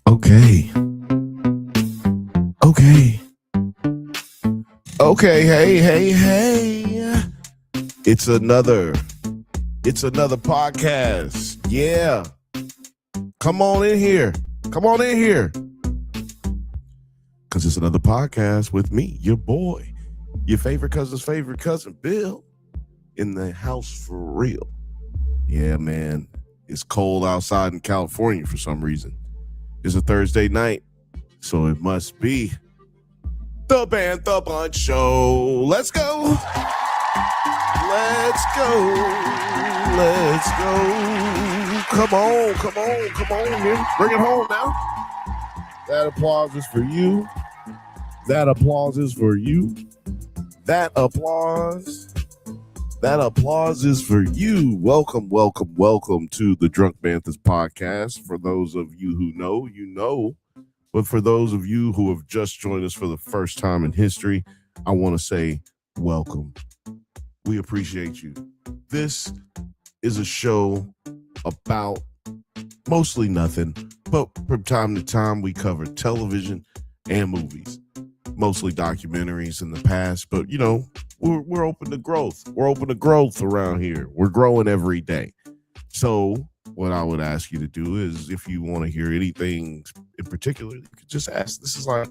Okay. Okay. Okay. Hey. It's another podcast. Yeah. Come on in here. Because it's another podcast with me, your boy, your favorite cousin's favorite cousin, Bill, in the house for real. Yeah, man. It's cold outside in California for some reason. It's a Thursday night, so it must be the Bantha Bunch Show. Let's go. Come on. Man. Bring it home now. That applause is for you. That applause is for you. Welcome to the Drunk Banthas podcast. For those of you who know, you know. But for those of you who have just joined us for the first time in history, I want to say welcome. We appreciate you. This is a show about mostly nothing, but from time to time we cover television and movies, mostly documentaries in the past, but you know, we're open to growth. We're open to growth around here. We're growing every day. So what I would ask you to do is, if you want to hear anything in particular, you could just ask. This is like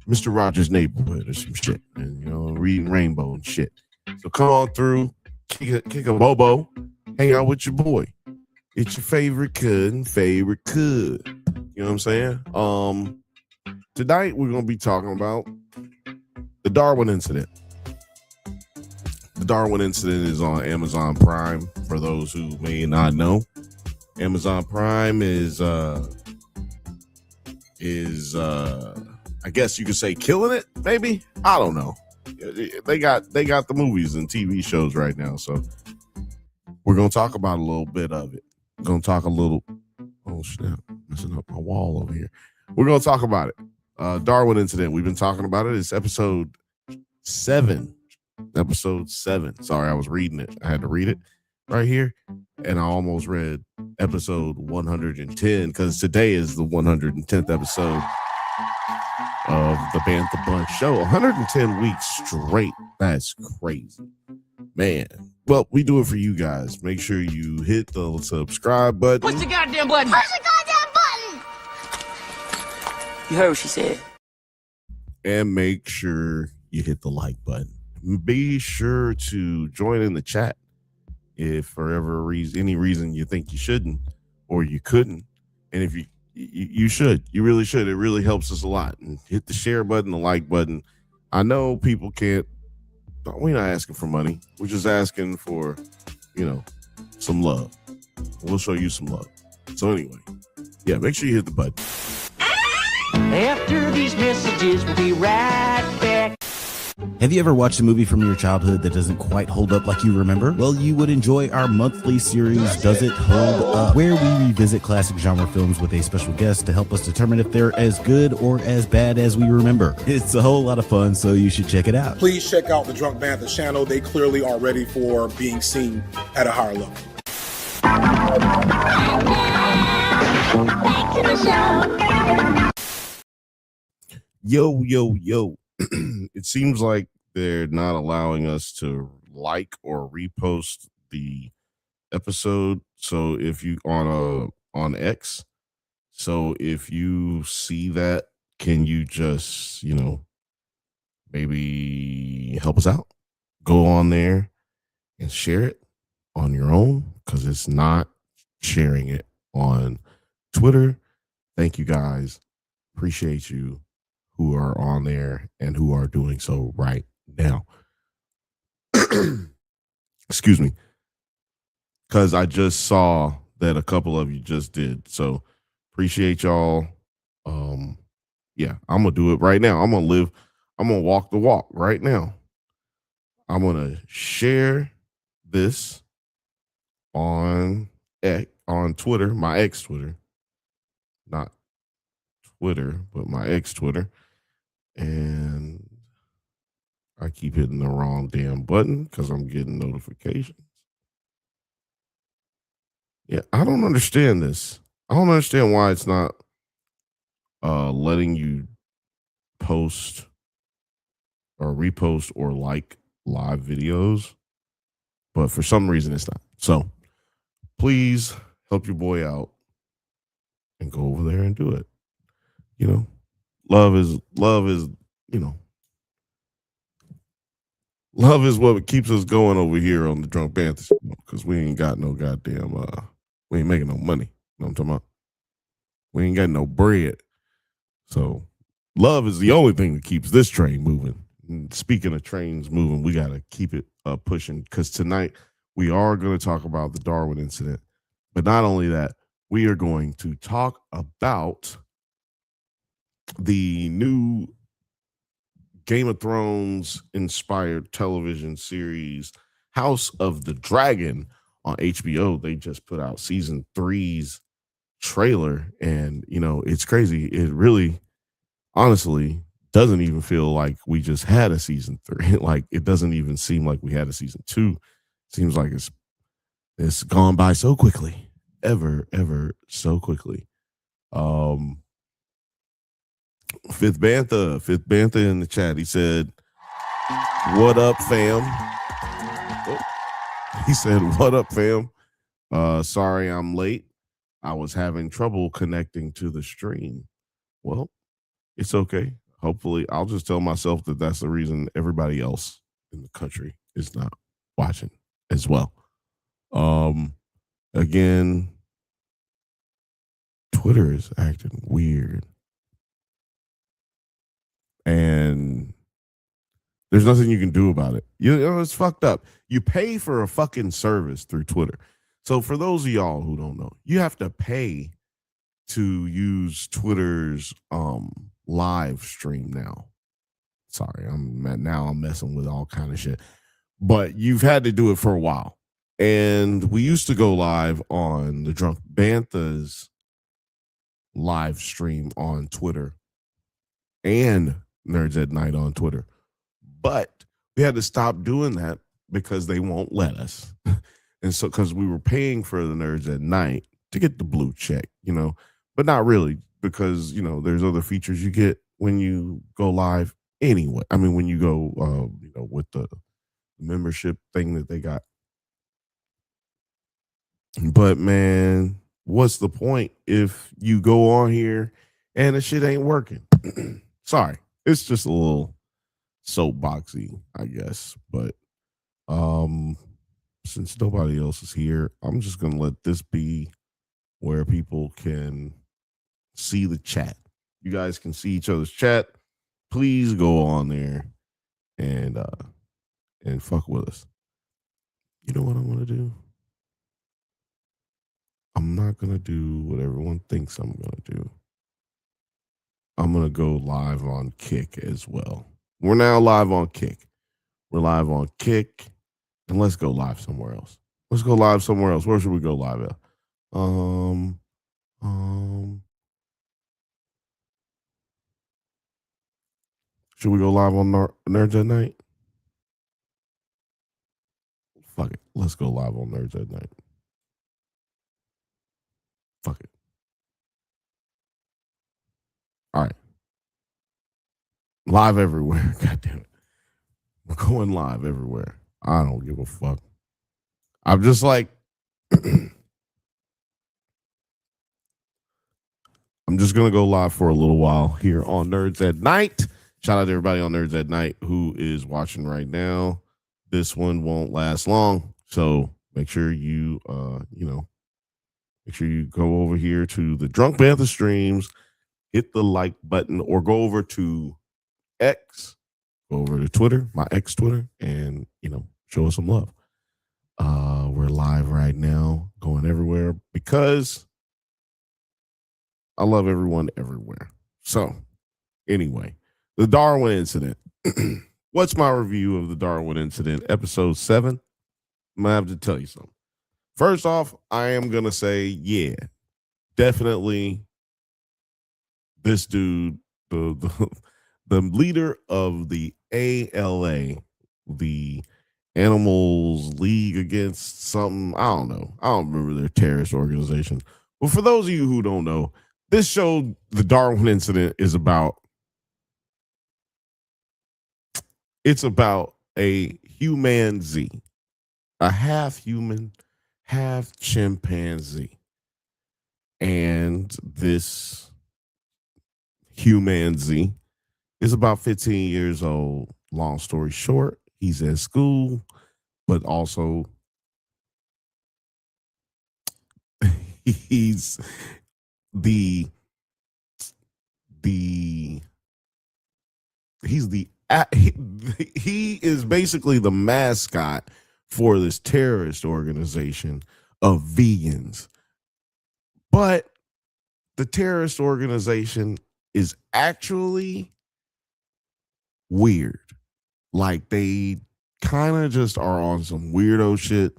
Mr. Rogers' Neighborhood or some shit, and you know, reading Rainbow and shit. So come on through, kick a bobo, hang out with your boy. It's your favorite cousin. You know what I'm saying? Tonight we're gonna be talking about the Darwin incident. The Darwin incident is on Amazon Prime. For those who may not know, Amazon Prime is I guess you could say killing it, maybe. I don't know. They got the movies and TV shows right now, so we're gonna talk about a little bit of it. We're gonna talk a little. Oh snap! Messing up my wall over here. We're gonna talk about it. Darwin incident. We've been talking about it. It's episode 7. Sorry, I was reading it. I had to read it right here, and I almost read episode 110 because today is the 110th episode of the Bantha Bunch Show. 110 weeks straight. That's crazy, man. Well, we do it for you guys. Make sure you hit the subscribe button. Push the goddamn button. Push the goddamn button. You heard what she said. And make sure you hit the like button. Be sure to join in the chat if for any reason you think you shouldn't or you couldn't. And if you should, you really should. It really helps us a lot. And hit the share button, the like button. I know people can't. We're not asking for money. We're just asking for, some love. We'll show you some love. So anyway, yeah, make sure you hit the button. After these messages, we'll be right back. Have you ever watched a movie from your childhood that doesn't quite hold up like you remember? Well, you would enjoy our monthly series, Does It Hold Up?, where we revisit classic genre films with a special guest to help us determine if they're as good or as bad as we remember. It's a whole lot of fun, so you should check it out. Please check out the Drunk Banthas channel. They clearly are ready for being seen at a higher level. Back to the show. Yo. It seems like they're not allowing us to like or repost the episode. So if you on X, so if you see that, can you just, maybe help us out? Go on there and share it on your own, because it's not sharing it on Twitter. Thank you guys. Appreciate you who are on there and who are doing so right now. Excuse me. Because I just saw that a couple of you just did. So appreciate y'all. Yeah, I'm going to do it right now. I'm going to walk the walk right now. I'm going to share this on Twitter, my ex Twitter, not Twitter, but my ex Twitter. And I keep hitting the wrong damn button because I'm getting notifications. Yeah, I don't understand this. I don't understand why it's not letting you post or repost or like live videos, but for some reason it's not. So please help your boy out and go over there and do it. You know, love is, you know, love is what keeps us going over here on the Drunk Banthas, because we ain't got no goddamn we ain't making no money. You know what I'm talking about? We ain't got no bread. So love is the only thing that keeps this train moving. And speaking of trains moving, we gotta keep it pushing, because tonight we are going to talk about the Darwin incident. But not only that, we are going to talk about the new Game of Thrones inspired television series, House of the Dragon, on HBO. They just put out season 3's trailer, and it's crazy. It really, honestly, doesn't even feel like we just had a season 3. Like, it doesn't even seem like we had a season 2. Seems like it's gone by so quickly, ever so quickly. Fifth Bantha in the chat. He said, "What up, fam?" Oh, he said, "What up, fam? Sorry I'm late. I was having trouble connecting to the stream." Well, it's okay. Hopefully, I'll just tell myself that that's the reason everybody else in the country is not watching as well. Again, Twitter is acting weird, and there's nothing you can do about it. You know, it's fucked up. You pay for a fucking service through Twitter. So for those of y'all who don't know, you have to pay to use Twitter's live stream now. Sorry, I'm messing with all kind of shit. But you've had to do it for a while. And we used to go live on the Drunk Banthas live stream on Twitter and Nerds at Night on Twitter. But we had to stop doing that because they won't let us. And so, because we were paying for the Nerds at Night to get the blue check, but not really, because, there's other features you get when you go live anyway. I mean, when you go, with the membership thing that they got. But man, what's the point if you go on here and the shit ain't working? Sorry, it's just a little soapboxy, I guess. But since nobody else is here, I'm just gonna let this be where people can see the chat. You guys can see each other's chat. Please go on there and fuck with us. You know what I'm gonna do? I'm not gonna do what everyone thinks I'm gonna do. I'm gonna go live on Kick as well. We're now live on Kick. We're live on Kick, and let's go live somewhere else. Let's go live somewhere else. Where should we go live at? Should we go live on Nerds at Night? Fuck it. Let's go live on Nerds at Night. Fuck it. All right. Live everywhere. God damn it. We're going live everywhere. I don't give a fuck. I'm just like, I'm just going to go live for a little while here on Nerds at Night. Shout out to everybody on Nerds at Night who is watching right now. This one won't last long. So make sure you, make sure you go over here to the Drunk Bantha streams, hit the like button, or go over to X, go over to Twitter, my ex Twitter, and, show us some love. We're live right now, going everywhere because I love everyone everywhere. So anyway, the Darwin incident. What's my review of the Darwin incident? Episode 7. I'm going to have to tell you something. First off, I am going to say, yeah, definitely this dude, the leader of the ALA, the Animals League against something. I don't know. I don't remember their terrorist organization. But for those of you who don't know, this show, the Darwin incident, is about a humanzee, a half human, half chimpanzee. And this humanzee is about 15 years old. Long story short, he's at school, but also he's the he's the he is basically the mascot for this terrorist organization of vegans. But the terrorist organization is actually weird. Like they kind of just are on some weirdo shit.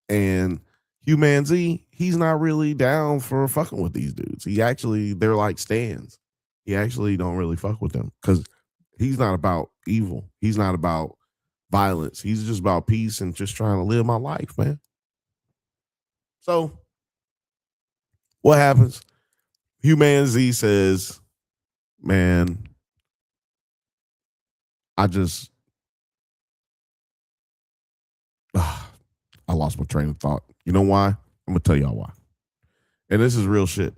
And Humanzy, he's not really down for fucking with these dudes. They're like stands. He actually don't really fuck with them because he's not about evil. He's not about violence. He's just about peace and just trying to live my life, man. So what happens? Humanzy says, man, I lost my train of thought. You know why? I'm going to tell y'all why. And this is real shit.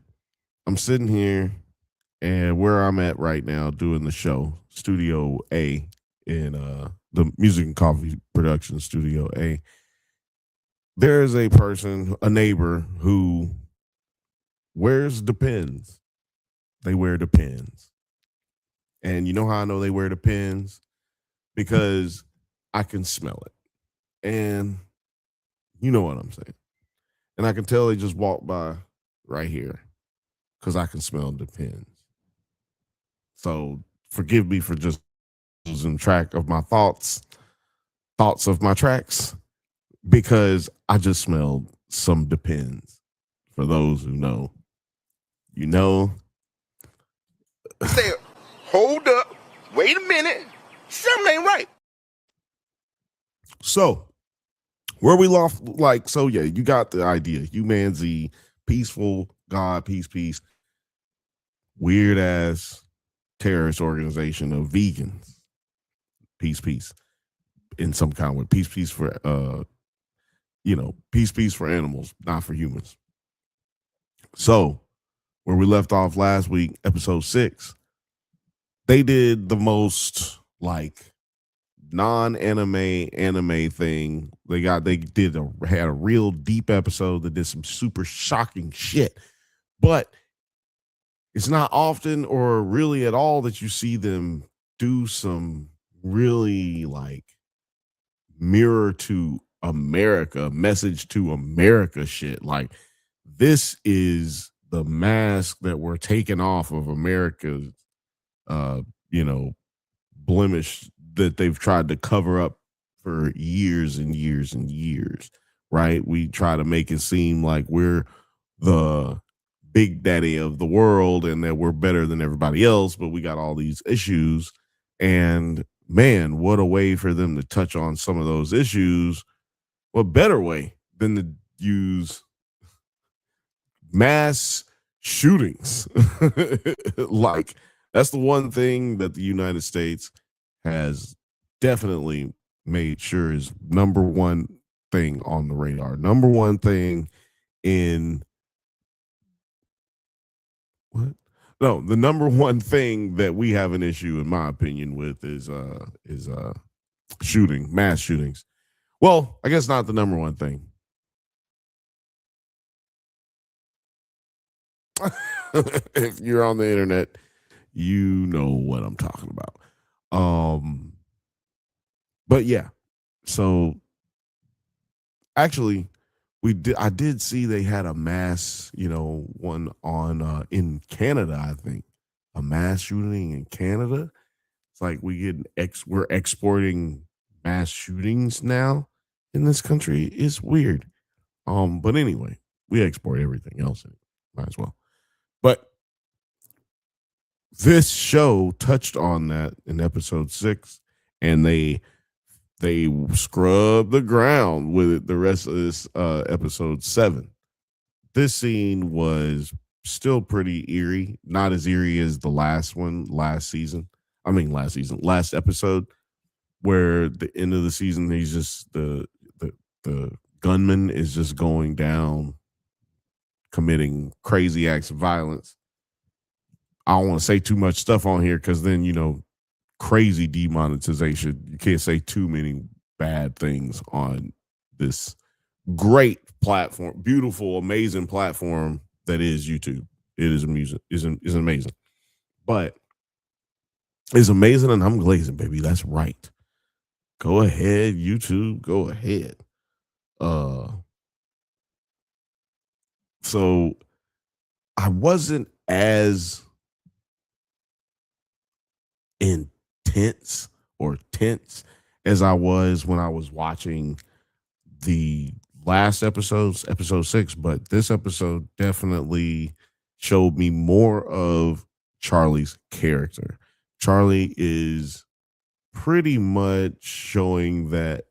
I'm sitting here and where I'm at right now doing the show, Studio A in the Music and Coffee Production Studio A. There is a person, a neighbor, who wears Depends. They wear Depends. And you know how I know they wear Depends? Because I can smell it. And you know what I'm saying. And I can tell they just walked by right here because I can smell Depends. So forgive me for just losing track of my thoughts of my tracks, because I just smelled some Depends. For those who know, you know. Say, hold up, wait a minute, something ain't right. So where we lost, like, so yeah, you got the idea. Humanzy, peaceful God, peace, weird ass terrorist organization of vegans. Peace. In some kind of way. Peace for peace for animals, not for humans. So where we left off last week, episode 6, they did the most like anime thing. They had a real deep episode that did some super shocking shit. But it's not often or really at all that you see them do some really like mirror to America, message to America shit. Like, this is the mask that we're taking off of America's blemish that they've tried to cover up for years and years and years, right? We try to make it seem like we're the big daddy of the world and that we're better than everybody else, but we got all these issues. And man, what a way for them to touch on some of those issues. What better way than to use mass shootings? Like, that's the one thing that the United States has definitely made sure is number one thing on the radar. Number one thing in what? No, the number one thing that we have an issue, in my opinion, with is mass shootings. Well, I guess not the number one thing. If you're on the internet, you know what I'm talking about. But yeah, so actually, I did see they had a mass, one on in Canada. I think a mass shooting in Canada. It's like we're exporting mass shootings now in this country. It's weird. But anyway, we export everything else. Might as well. But this show touched on that in episode 6, and they they scrub the ground with it the rest of this episode 7. This scene was still pretty eerie, not as eerie as the last one last episode, where the end of the season he's just the gunman is just going down committing crazy acts of violence. I don't want to say too much stuff on here because then, crazy demonetization. You can't say too many bad things on this great platform, beautiful, amazing platform that is YouTube. It is amazing. But it's amazing and I'm glazing, baby. That's right. Go ahead, YouTube. Go ahead. So I wasn't as intense or tense as I was when I was watching the last episode 6, but this episode definitely showed me more of Charlie's character. Charlie is pretty much showing that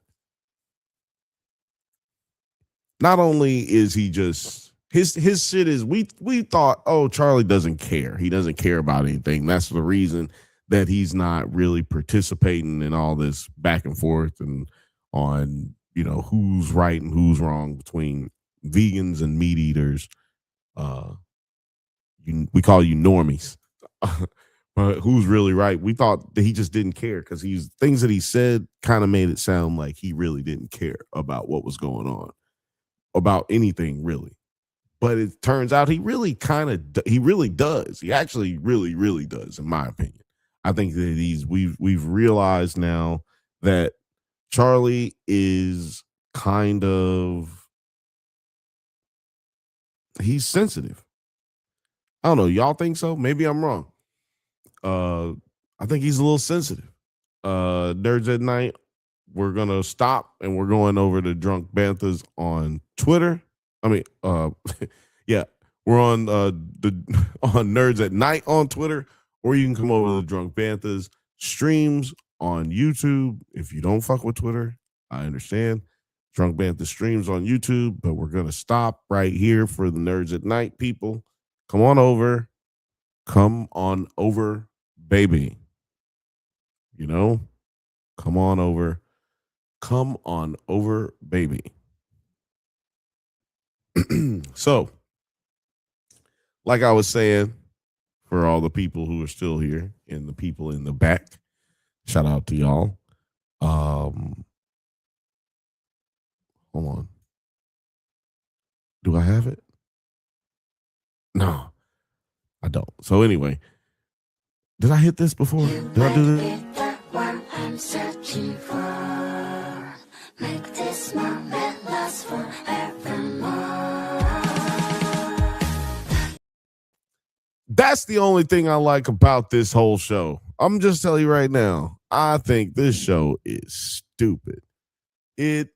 not only is he just his shit is we thought, oh, Charlie doesn't care. He doesn't care about anything. That's the reason that he's not really participating in all this back and forth and on, who's right and who's wrong between vegans and meat eaters. We call you normies. But who's really right? We thought that he just didn't care because things that he said kind of made it sound like he really didn't care about what was going on, about anything really. But it turns out he really does. He actually really, really does, in my opinion. I think that we've realized now that Charlie is he's sensitive. I don't know. Y'all think so? Maybe I'm wrong. I think he's a little sensitive. Nerds at Night, we're gonna stop and we're going over to Drunk Banthas on Twitter. Yeah, we're on on Nerds at Night on Twitter, or you can come over to the Drunk Banthas streams on YouTube. If you don't fuck with Twitter, I understand. Drunk Banthas streams on YouTube, but we're gonna stop right here for the Nerds at Night people. Come on over, baby. Come on over, baby. So, like I was saying, for all the people who are still here and the people in the back, shout out to y'all. Hold on. Do I have it? No, I don't. So anyway, did I hit this before? Did I do this? I'm searching for. Make this moment last forevermore. That's the only thing I like about this whole show. I'm just telling you right now, I think this show is stupid. It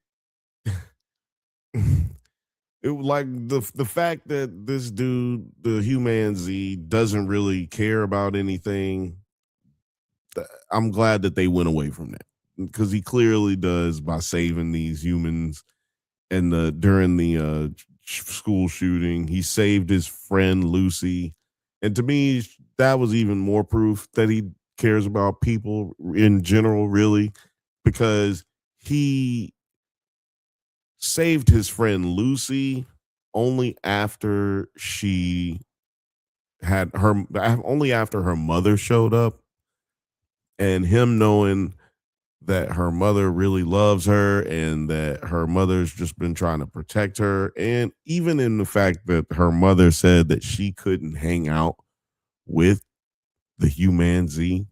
like the fact that this dude, the Human Z, doesn't really care about anything. I'm glad that they went away from that because he clearly does by saving these humans. And during the school shooting, he saved his friend Lucy. And to me, that was even more proof that he cares about people in general, really, because he saved his friend Lucy only after her mother showed up, and him knowing that her mother really loves her and that her mother's just been trying to protect her. And even in the fact that her mother said that she couldn't hang out with the Human Z,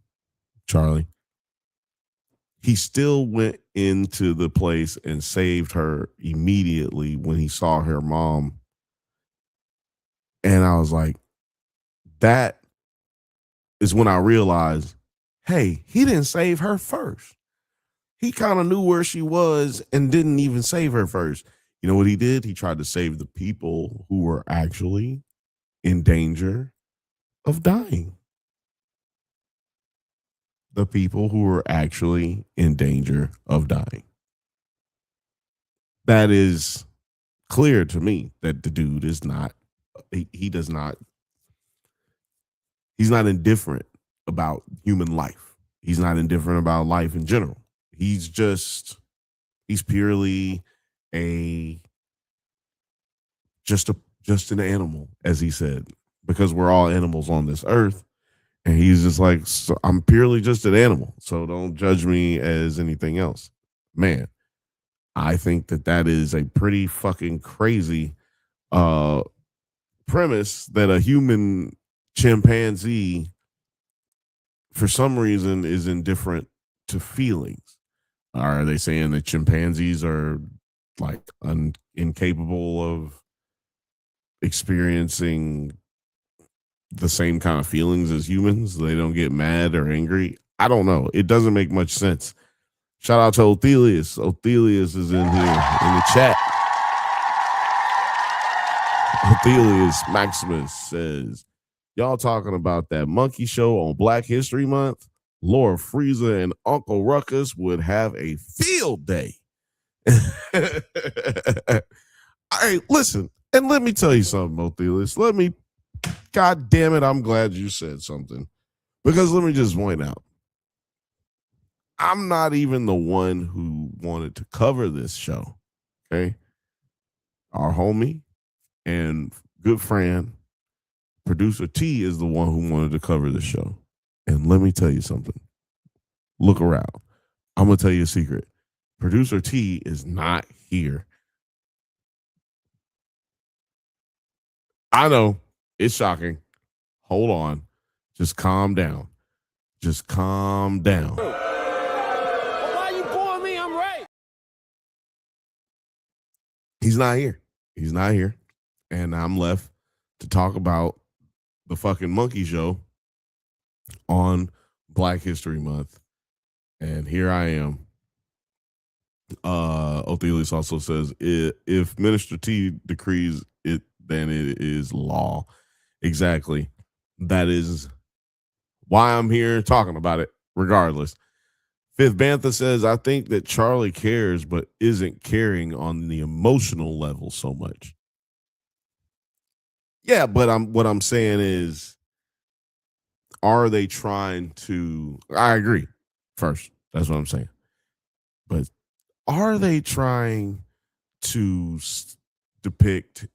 Charlie, he still went into the place and saved her immediately when he saw her mom. And I was like, that is when I realized, hey, he didn't save her first. He kind of knew where she was and didn't even save her first. You know what he did? He tried to save the people who were actually in danger of dying. the people who are actually in danger of dying. That is clear to me that the dude is not, he does not, he's not indifferent about human life. He's not indifferent about life in general. He's purely a, just an animal, as he said, because we're all animals on this earth. And he's just like, so I'm purely just an animal. So don't judge me as anything else. Man, I think that is a pretty fucking crazy premise, that a human chimpanzee, for some reason, is indifferent to feelings. Are they saying that chimpanzees are like incapable of experiencing the same kind of feelings as humans? They don't get mad or angry? I don't know. It doesn't make much sense. Shout out to Othelius. Othelius is in here in the chat. Othelius Maximus says, y'all talking about that monkey show on Black History Month? Laura Frieza and Uncle Ruckus would have a field day. All right, listen, and let me tell you something, Othelius. God damn it, I'm glad you said something. Because let me just point out, I'm not even the one who wanted to cover this show. Okay. Our homie and good friend, producer T, is the one who wanted to cover the show. And let me tell you something. Look around. I'm going to tell you a secret. Producer T is not here. I know. It's shocking. Hold on. Just calm down. Just calm down. Why you booing me? I'm right. He's not here. He's not here. And I'm left to talk about the fucking monkey show on Black History Month. And here I am. Othelius also says, if Minister T decrees it, then it is law. Exactly. That is why I'm here talking about it, regardless. Fifth Bantha says, I think that Charlie cares, but isn't caring on the emotional level so much. Yeah, but what I'm saying is, are they trying to, I agree, first. That's what I'm saying. But are they trying to depict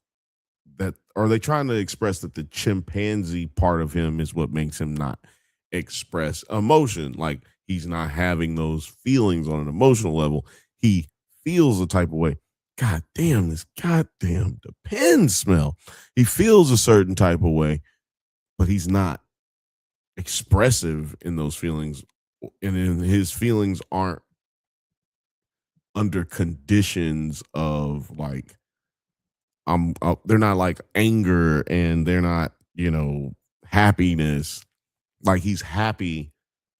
that, are they trying to express that the chimpanzee part of him is what makes him not express emotion? Like, he's not having those feelings on an emotional level. He feels a type of way. God damn, this goddamn Depends smell. He feels a certain type of way, but he's not expressive in those feelings. And his feelings aren't under conditions of like, they're not like anger, and they're not, happiness. Like, he's happy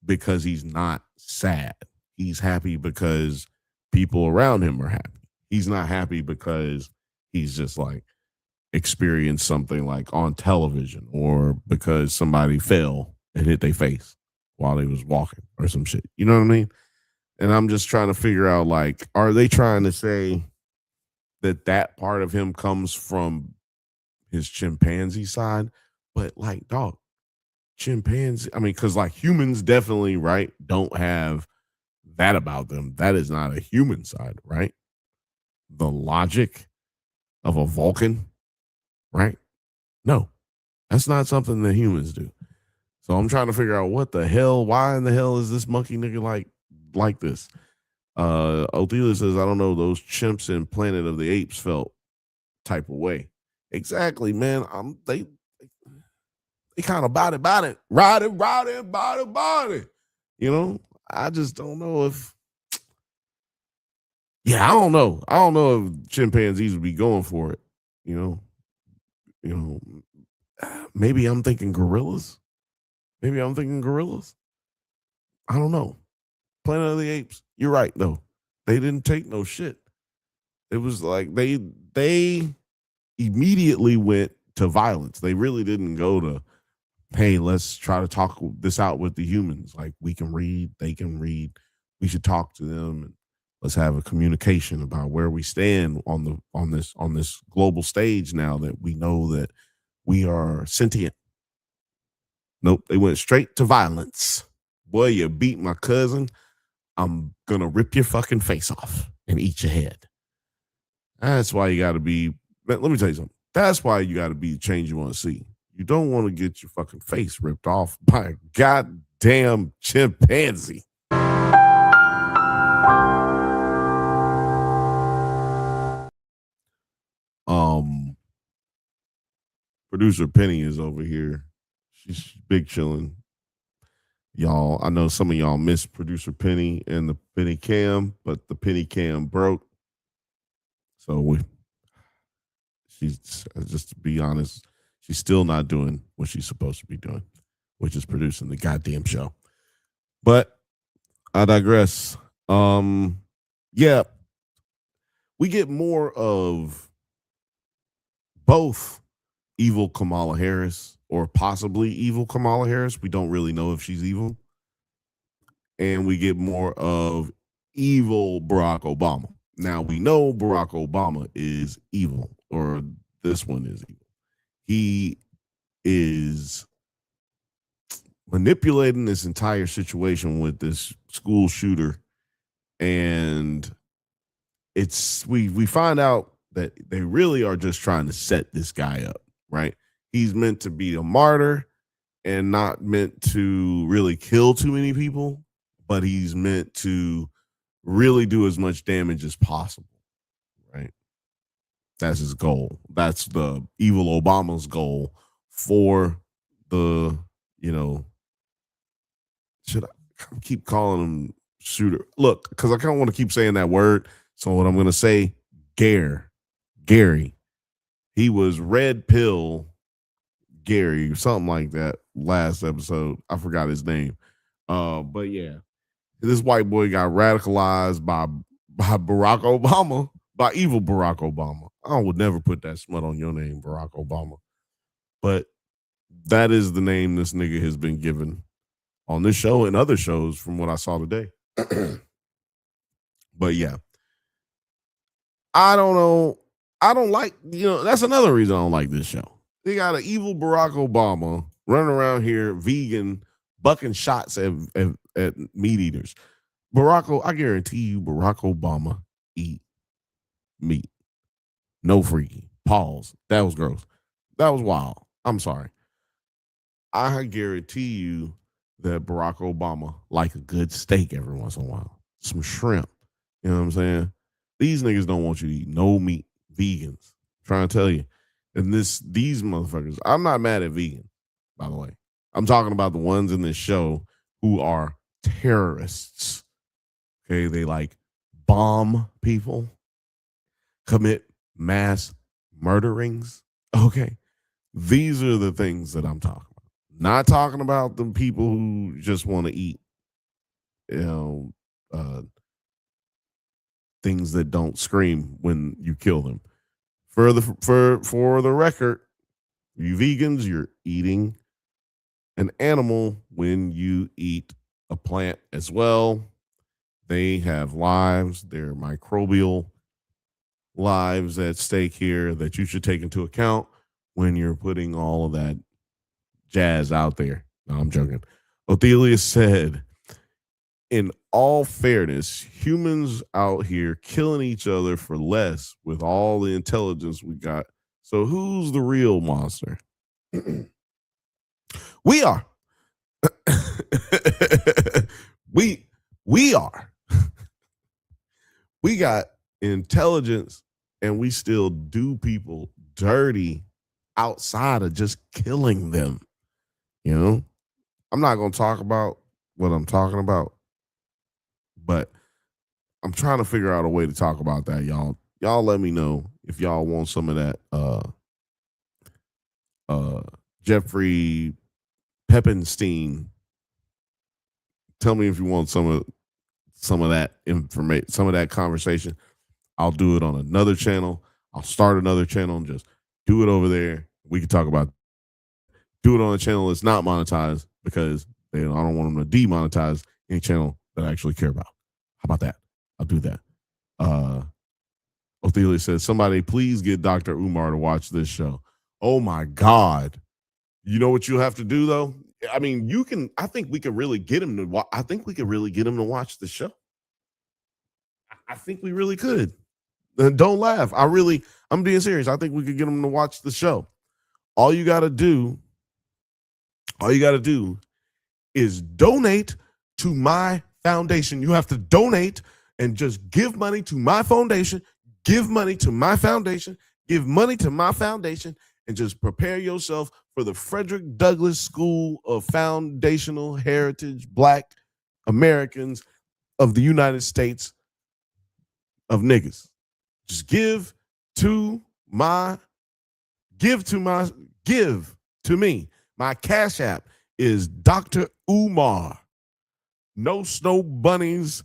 because he's not sad. He's happy because people around him are happy. He's not happy because he's just like experienced something like on television, or because somebody fell and hit their face while they was walking or some shit. You know what I mean? And I'm just trying to figure out, like, are they trying to say that part of him comes from his chimpanzee side? But like, dog, chimpanzee, I mean, because like humans definitely, right, don't have that about them. That is not a human side, right? The logic of a Vulcan, right? No, that's not something that humans do. So I'm trying to figure out why in the hell is this monkey nigga like this? Othelia says, I don't know, those chimps in Planet of the Apes felt type of way. Exactly, man. They kind of body, body. I just don't know if, I don't know. I don't know if chimpanzees would be going for it. Maybe I'm thinking gorillas. I don't know. Planet of the Apes. You're right, though. They didn't take no shit. It was like they immediately went to violence. They really didn't go to hey, let's try to talk this out with the humans. Like, we can read, they can read. We should talk to them, and let's have a communication about where we stand on this global stage now that we know that we are sentient. Nope, they went straight to violence. Boy, you beat my cousin, I'm gonna rip your fucking face off and eat your head. That's why you gotta be, let me tell you something. That's why you gotta be the change you want to see. You don't want to get your fucking face ripped off by a goddamn chimpanzee. Producer Penny is over here. She's big chilling. Y'all, I know some of y'all miss Producer Penny and the Penny Cam, but the Penny Cam broke. So she's, just to be honest, she's still not doing what she's supposed to be doing, which is producing the goddamn show. But I digress. Yeah, we get more of both evil Kamala Harris or possibly evil Kamala Harris. We don't really know if she's evil. And we get more of evil Barack Obama. Now, we know Barack Obama is evil, or this one is evil. He is manipulating this entire situation with this school shooter, and we find out that they really are just trying to set this guy up, right? He's meant to be a martyr and not meant to really kill too many people, but he's meant to really do as much damage as possible, right? That's his goal. That's the evil Obama's goal for the, should I keep calling him shooter? Look, because I kind of want to keep saying that word. So what I'm going to say, Gary. He was Red Pill Gary, something like that last episode. I forgot his name. But yeah, this white boy got radicalized by Barack Obama, by evil Barack Obama. I would never put that smut on your name, Barack Obama. But that is the name this nigga has been given on this show and other shows from what I saw today. But yeah, I don't know. I don't like, that's another reason I don't like this show. They got an evil Barack Obama running around here, vegan, bucking shots at meat eaters. I guarantee you, Barack Obama eat meat. No freaky. Pause. That was gross. That was wild. I'm sorry. I guarantee you that Barack Obama like a good steak every once in a while. Some shrimp. You know what I'm saying? These niggas don't want you to eat no meat. Vegans. I'm trying to tell you. And these motherfuckers, I'm not mad at vegans, by the way. I'm talking about the ones in this show who are terrorists. Okay, they like bomb people, commit mass murderings. Okay, these are the things that I'm talking about. Not talking about the people who just want to eat, things that don't scream when you kill them. For the record, you vegans, you're eating an animal when you eat a plant as well. They have lives, they're microbial lives at stake here that you should take into account when you're putting all of that jazz out there. No, I'm joking. Othelia said, in all fairness, humans out here killing each other for less with all the intelligence we got. So who's the real monster? We are. we are. We got intelligence and we still do people dirty outside of just killing them. I'm not going to talk about what I'm talking about, but I'm trying to figure out a way to talk about that, y'all. Y'all let me know if y'all want some of that Jeffrey Peppenstein. Tell me if you want some of that information, some of that conversation. I'll do it on another channel. I'll start another channel and just do it over there. We can talk about do it on a channel that's not monetized because I don't want them to demonetize any channel that I actually care about. How about that? I'll do that. Ophelia says, somebody please get Dr. Umar to watch this show. Oh my God. You know what you have to do though? I mean, I think we could really get him to watch the show. I think we really could. Don't laugh. I'm being serious. I think we could get him to watch the show. All you got to do is donate to my foundation. You have to donate and just give money to my foundation, give money to my foundation, give money to my foundation, and just prepare yourself for the Frederick Douglass School of Foundational Heritage Black Americans of the United States of niggas. Just give to me. My Cash App is Dr. Umar. No snow bunnies.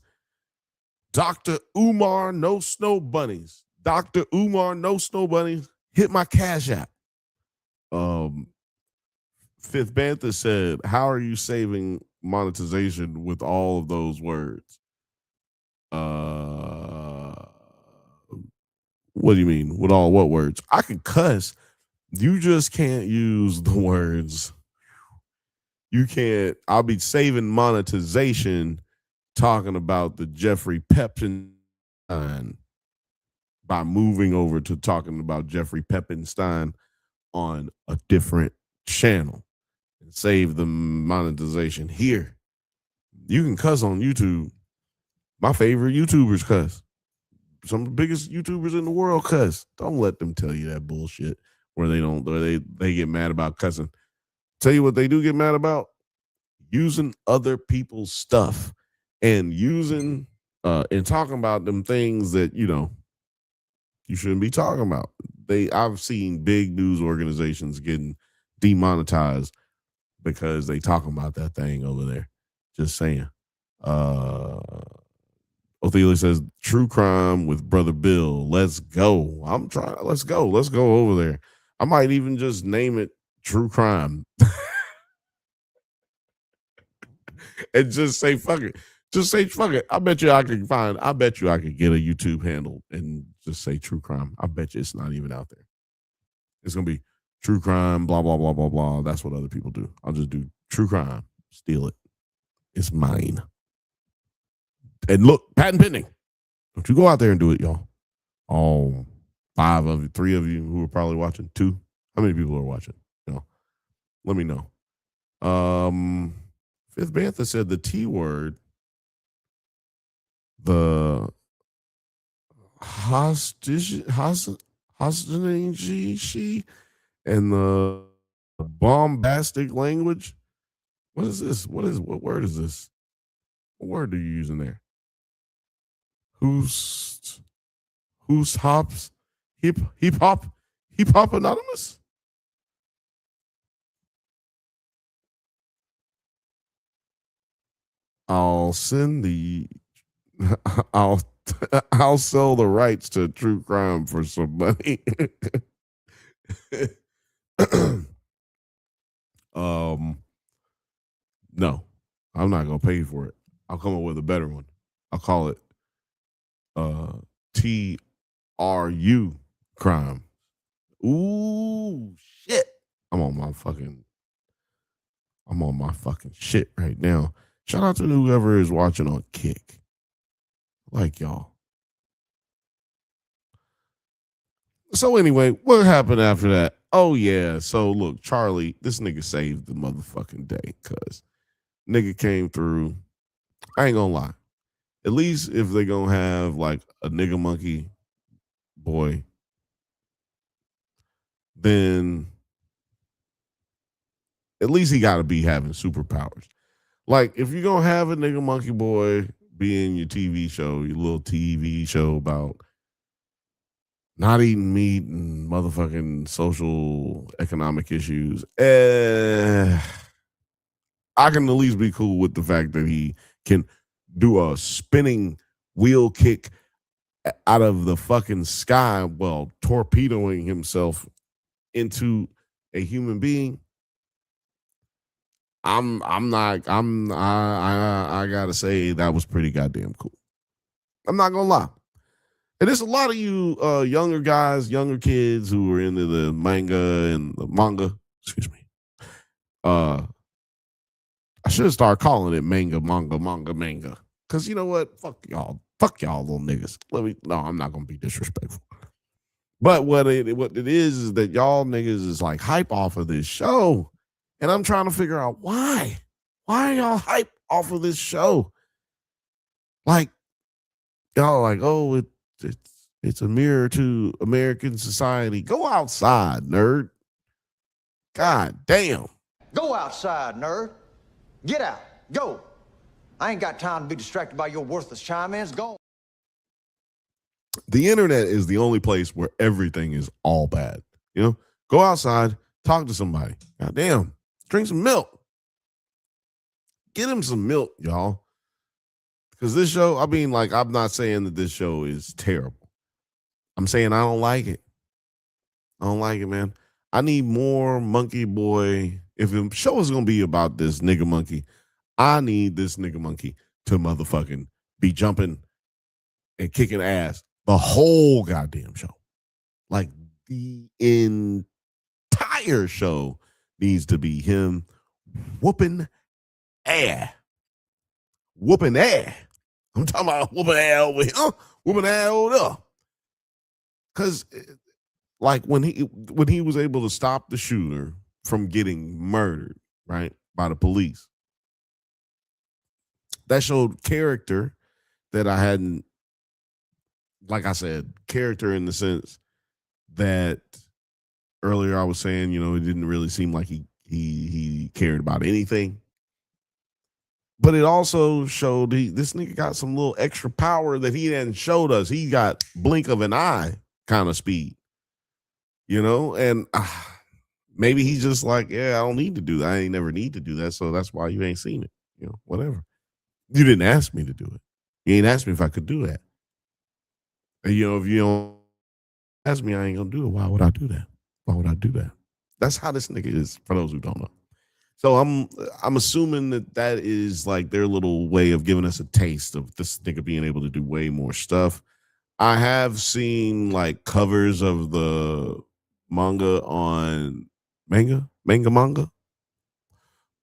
Dr. Umar, no snow bunnies. Dr. Umar, no snow bunnies. Hit my Cash App. Fifth Banthas said, how are you saving monetization with all of those words? What do you mean? With all what words? I can cuss. You just can't use the words. You can't. I'll be saving monetization talking about the Jeffrey Pepinstein by moving over to talking about Jeffrey Pepinstein on a different channel and save the monetization here. You can cuss on YouTube. My favorite YouTubers cuss. Some of the biggest YouTubers in the world cuss. Don't let them tell you that bullshit where they get mad about cussing. Tell you what they do get mad about? Using other people's stuff and using and talking about them things that, you know, you shouldn't be talking about. I've seen big news organizations getting demonetized because they talking about that thing over there. Just saying. Ophelia says, true crime with Brother Bill. Let's go. Let's go. Let's go over there. I might even just name it True Crime. And just say, fuck it. Just say, fuck it. I bet you I could get a YouTube handle and just say True Crime. I bet you it's not even out there. It's going to be True Crime, blah, blah, blah, blah, blah. That's what other people do. I'll just do True Crime. Steal it. It's mine. And look, patent pending. Don't you go out there and do it, y'all. All 3 of you who are probably watching, 2. How many people are watching? You know, let me know. Fifth Bantha said the T word, the hostage, she, and the bombastic language. What is this? What word is this? What word are you using there? Who's hops? Hip hop anonymous? I'll sell the rights to True Crime for some money. No, I'm not gonna pay for it. I'll come up with a better one. I'll call it TRU crime. Ooh, shit. I'm on my fucking shit right now. Shout out to whoever is watching on Kick. Like y'all. So anyway, what happened after that? Oh yeah. So look, Charlie, this nigga saved the motherfucking day because nigga came through. I ain't gonna lie. At least if they gonna have like a nigga monkey boy, then at least he gotta be having superpowers. Like if you're gonna have a nigga monkey boy be in your TV show, your little TV show about not eating meat and motherfucking social economic issues, I can at least be cool with the fact that he can do a spinning wheel kick out of the fucking sky while torpedoing himself into a human being. I gotta say that was pretty goddamn cool. I'm not gonna lie. And there's a lot of you younger guys, younger kids who are into the manga. Excuse me. I should start calling it manga. Cause you know what? Fuck y'all little niggas. No, I'm not gonna be disrespectful. But what it is that y'all niggas is like hype off of this show. And I'm trying to figure out why. Why are y'all hype off of this show? Like, y'all like, oh, it's a mirror to American society. Go outside, nerd. God damn. Go outside, nerd. Get out. Go. I ain't got time to be distracted by your worthless chime-ins. Go. The internet is the only place where everything is all bad. You know, go outside, talk to somebody. God damn. Drink some milk. Get him some milk, y'all. Because this show, I mean, like, I'm not saying that this show is terrible. I'm saying I don't like it. I don't like it, man. I need more monkey boy. If the show is going to be about this nigga monkey, I need this nigga monkey to motherfucking be jumping and kicking ass the whole goddamn show. Like, the entire show needs to be him whooping ass. Whooping ass. I'm talking about whooping ass over here, whooping ass over there. Because, like, when he was able to stop the shooter from getting murdered, right, by the police, that showed character that I hadn't, like I said, character in the sense that earlier I was saying, you know, it didn't really seem like he cared about anything. But it also showed this nigga got some little extra power that he hadn't showed us. He got blink of an eye kind of speed, you know? And maybe he's just like, yeah, I don't need to do that. I ain't never need to do that. So that's why you ain't seen it, you know, whatever. You didn't ask me to do it. You ain't asked me if I could do that. And, you know, if you don't ask me, I ain't gonna do it. Why would I do that? Why would I do that? That's how this nigga is, for those who don't know. So I'm assuming that is like their little way of giving us a taste of this nigga being able to do way more stuff. I have seen like covers of the manga on manga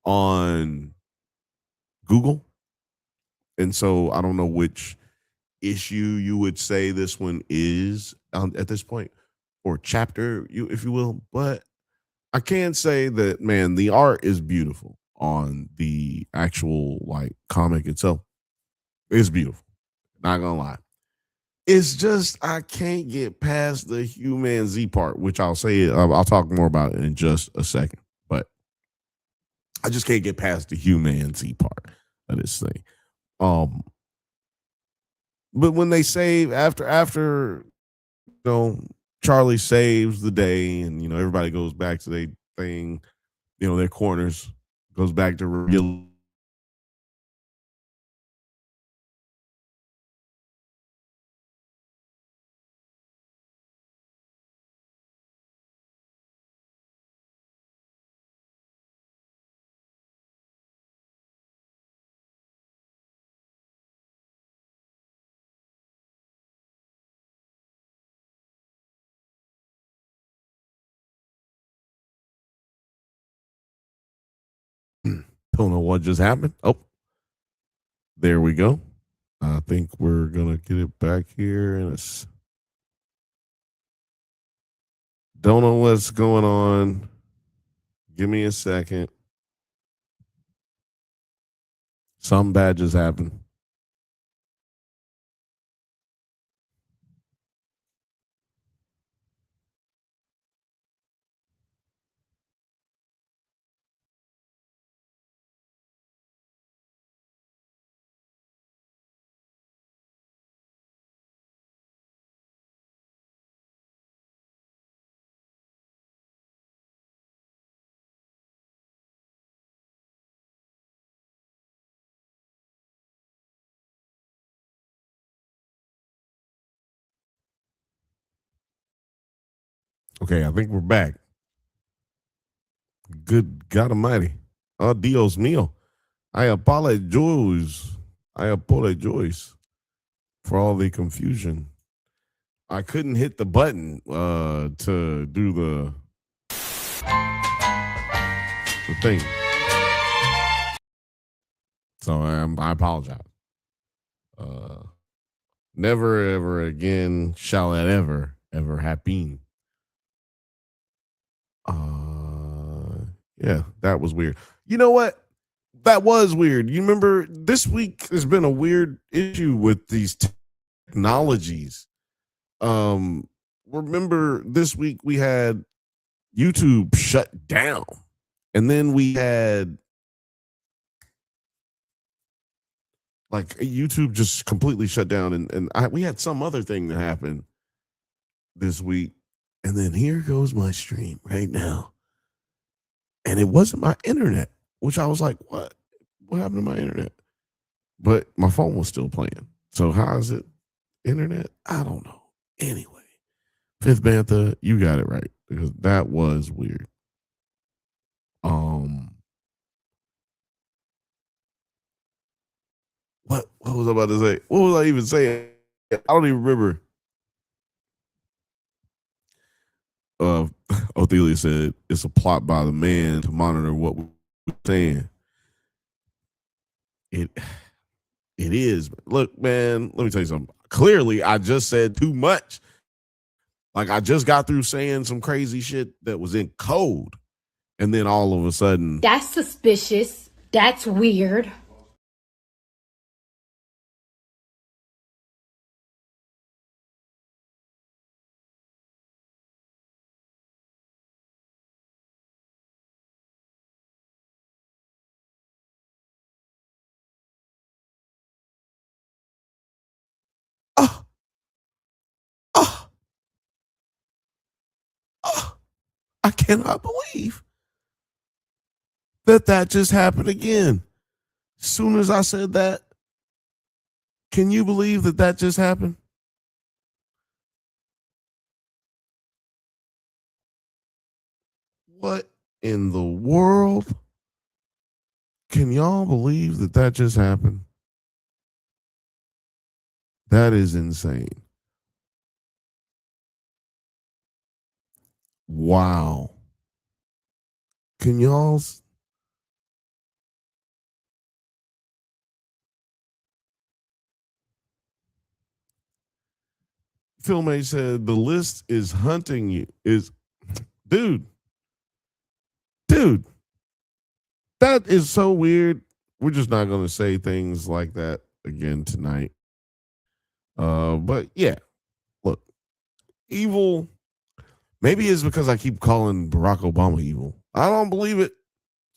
on Google. And so I don't know which issue you would say this one is at this point, or chapter, if you will, but I can say that, man, the art is beautiful on the actual like comic itself. It's beautiful. Not gonna lie. It's just I can't get past the human Z part, which I'll say I'll talk more about it in just a second. But I just can't get past the human Z part of this thing. But when they save after you know, Charlie saves the day, and you know everybody goes back to their thing, you know, their corners, goes back to real. Don't know what just happened. Oh, there we go. I think we're gonna get it back here, and it's don't know what's going on. Give me a second. Something bad just happened. Okay, I think we're back. Good God Almighty. Oh, Dios mío. I apologize. I apologize for all the confusion. I couldn't hit the button to do the thing. So I apologize. Never ever again shall that ever happen. Yeah, that was weird. You know what? That was weird. You remember this week has been a weird issue with these technologies. Remember this week we had YouTube shut down, and then we had like YouTube just completely shut down, and we had some other thing that happened this week, and then here goes my stream right now, and it wasn't my internet, which I was like, what happened to my internet? But my phone was still playing. So how is it internet? I don't know. Anyway, Fifth Bantha, you got it right, because that was weird. What was I about to say? What was I even saying? I don't even remember. Othelia said it's a plot by the man to monitor what we're saying. It is. Look, man, let me tell you something. Clearly, I just said too much. Like, I just got through saying some crazy shit that was in code. And then all of a sudden, that's suspicious. That's weird. oh, oh, oh, I cannot believe that just happened again. As soon as I said that, can you believe that just happened? What in the world? Can y'all believe that just happened? That is insane. Wow. Can y'all? Filmate said the list is hunting you. Dude, that is so weird. We're just not going to say things like that again tonight. But yeah, look, evil. Maybe it's because I keep calling Barack Obama evil. I don't believe it.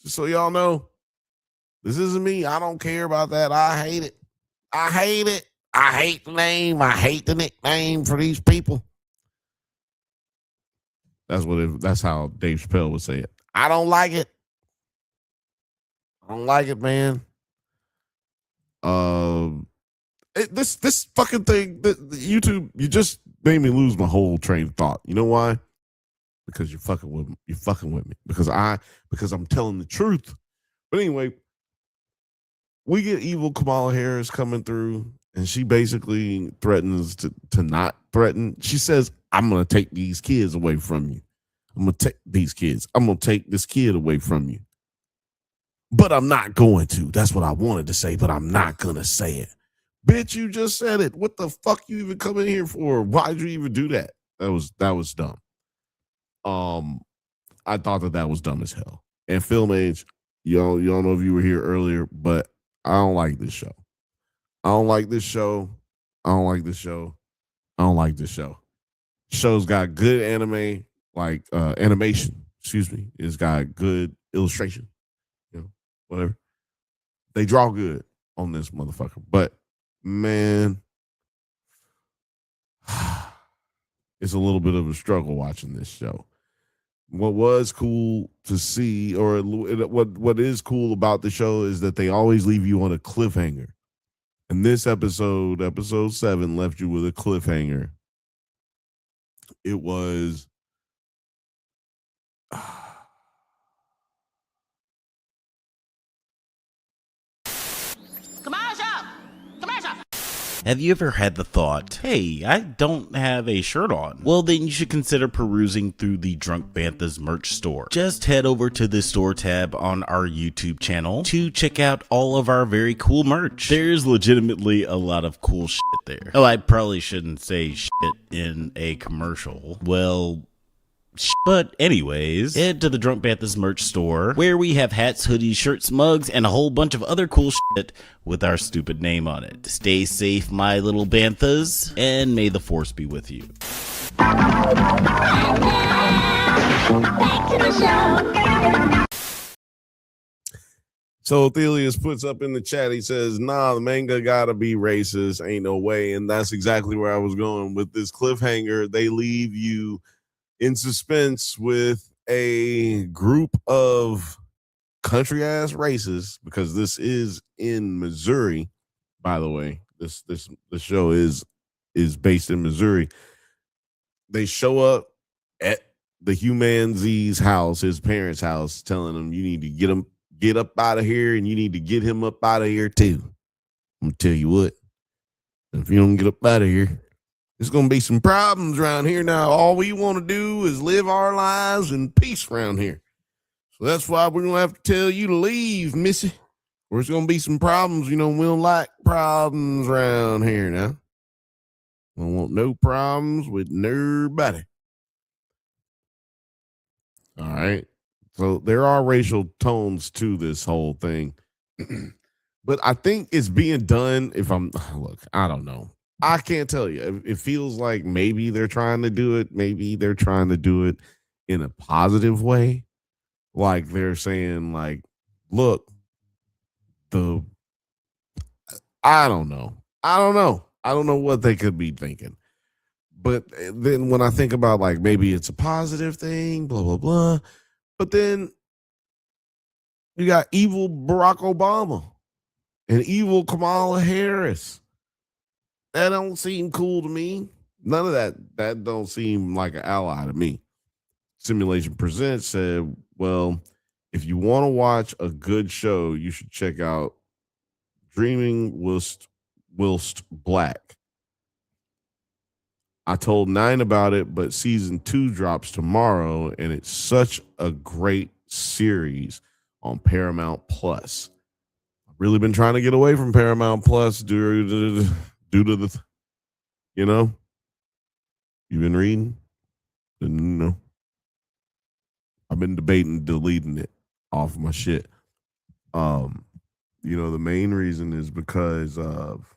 Just so y'all know, this isn't me. I don't care about that. I hate it. I hate it. I hate the name. I hate the nickname for these people. That's how Dave Chappelle would say it. I don't like it. I don't like it, man. This fucking thing, the YouTube, you just made me lose my whole train of thought. You know why? Because you're fucking with me. You're fucking with me. Because I'm telling the truth. But anyway, we get evil Kamala Harris coming through, and she basically threatens to not threaten. She says, I'm gonna take these kids away from you. I'm gonna take these kids. I'm gonna take this kid away from you. But I'm not going to. That's what I wanted to say, but I'm not gonna say it. Bitch, you just said it. What the fuck you even come in here for? Why'd you even do that? That was dumb. I thought that was dumb as hell. And Film Age, you don't know if you were here earlier, but I don't like this show. I don't like this show. I don't like this show. I don't like this show. Show's got good anime, like animation. Excuse me. It's got good illustration. You know, whatever. They draw good on this motherfucker, but man, it's a little bit of a struggle watching this show. What was cool to see, or what is cool about the show, is that they always leave you on a cliffhanger. And this episode 7, left you with a cliffhanger. It was Have you ever had the thought, hey, I don't have a shirt on? Well, then you should consider perusing through the Drunk Banthas merch store. Just head over to the store tab on our YouTube channel to check out all of our very cool merch. There's legitimately a lot of cool shit there. Oh, I probably shouldn't say shit in a commercial. Well, but anyways, head to the Drunk Banthas merch store where we have hats, hoodies, shirts, mugs, and a whole bunch of other cool shit with our stupid name on it. Stay safe, my little Banthas, and may the force be with you. So Thelius puts up in the chat, he says, nah, the manga gotta be racist. Ain't no way. And that's exactly where I was going with this cliffhanger. They leave you in suspense with a group of country ass racists, because this is in Missouri, by the way. The show is based in Missouri. They show up at the Human Z's house, his parents' house, telling him, you need to get up out of here, and you need to get him up out of here too. I'm gonna tell you what, if you don't get up out of here, there's going to be some problems around here. Now, all we want to do is live our lives in peace around here. So that's why we're going to have to tell you to leave, missy. Or there's going to be some problems. You know, we don't like problems around here now. We don't want no problems with nobody. All right. So there are racial tones to this whole thing. But I think it's being done, I don't know. I can't tell you. It feels like maybe they're trying to do it. Maybe they're trying to do it in a positive way. Like they're saying, like, look, I don't know. I don't know what they could be thinking. But then when I think about, like, maybe it's a positive thing, blah, blah, blah. But then you got evil Barack Obama and evil Kamala Harris. That don't seem cool to me. None of that don't seem like an ally to me. Simulation Presents said, well, if you want to watch a good show, you should check out Dreaming Whilst Black. I told Nine about it, but season 2 drops tomorrow, and it's such a great series on Paramount Plus. I've really been trying to get away from Paramount Plus due to the, you've been reading? No. I've been debating deleting it off my shit. The main reason is because of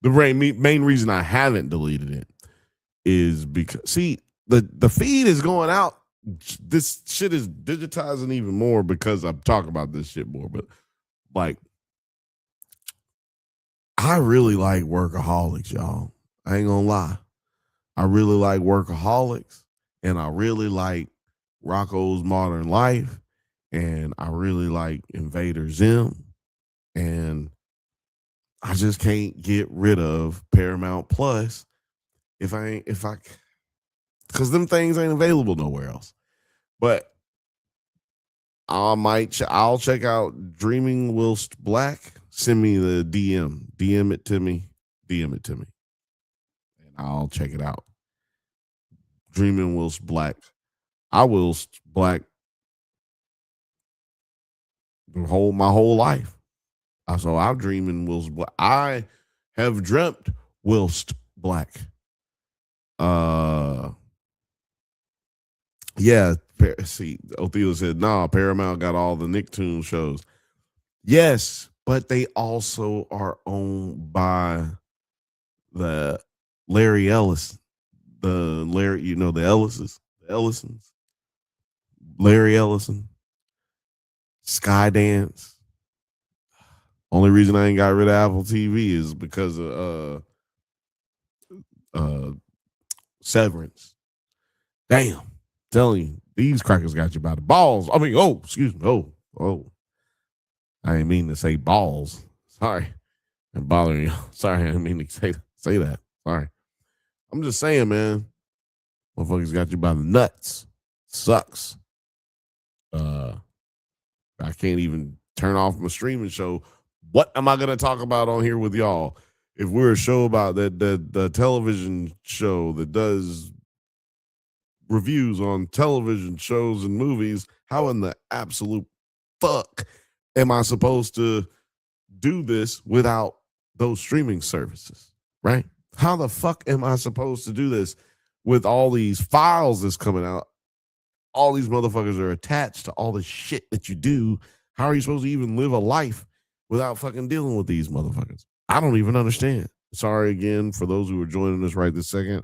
the main reason I haven't deleted it is because, see, the feed is going out. This shit is digitizing even more because I'm talking about this shit more. But, like, I really like Workaholics, y'all. I ain't gonna lie. I really like Workaholics, and I really like Rocco's Modern Life, and I really like Invader Zim, and I just can't get rid of Paramount Plus because them things ain't available nowhere else. But I'll check out Dreaming Whilst Black. Send me the DM it to me, and I'll check it out. Dreaming Whilst Black. I whilst black my whole life. So I'm dreaming whilst black. I have dreamt whilst black. Yeah. See, Othila said, nah, Paramount got all the Nicktoons shows. Yes, but they also are owned by the Larry Ellis, the Ellisons, Larry Ellison, Skydance. Only reason I ain't got rid of Apple TV is because of Severance. Damn, telling you, these crackers got you by the balls. I mean, excuse me. Oh. I didn't mean to say balls. Sorry. I'm bothering you. Sorry, I didn't mean to say that. Sorry. I'm just saying, man. Motherfuckers got you by the nuts. Sucks. I can't even turn off my streaming show What am I going to talk about on here with y'all? If we're a show about the television show that does reviews on television shows and movies, how in the absolute fuck am I supposed to do this without those streaming services, right? How the fuck am I supposed to do this with all these files that's coming out? All these motherfuckers are attached to all the shit that you do. How are you supposed to even live a life without fucking dealing with these motherfuckers? I don't even understand. Sorry again for those who are joining us right this second.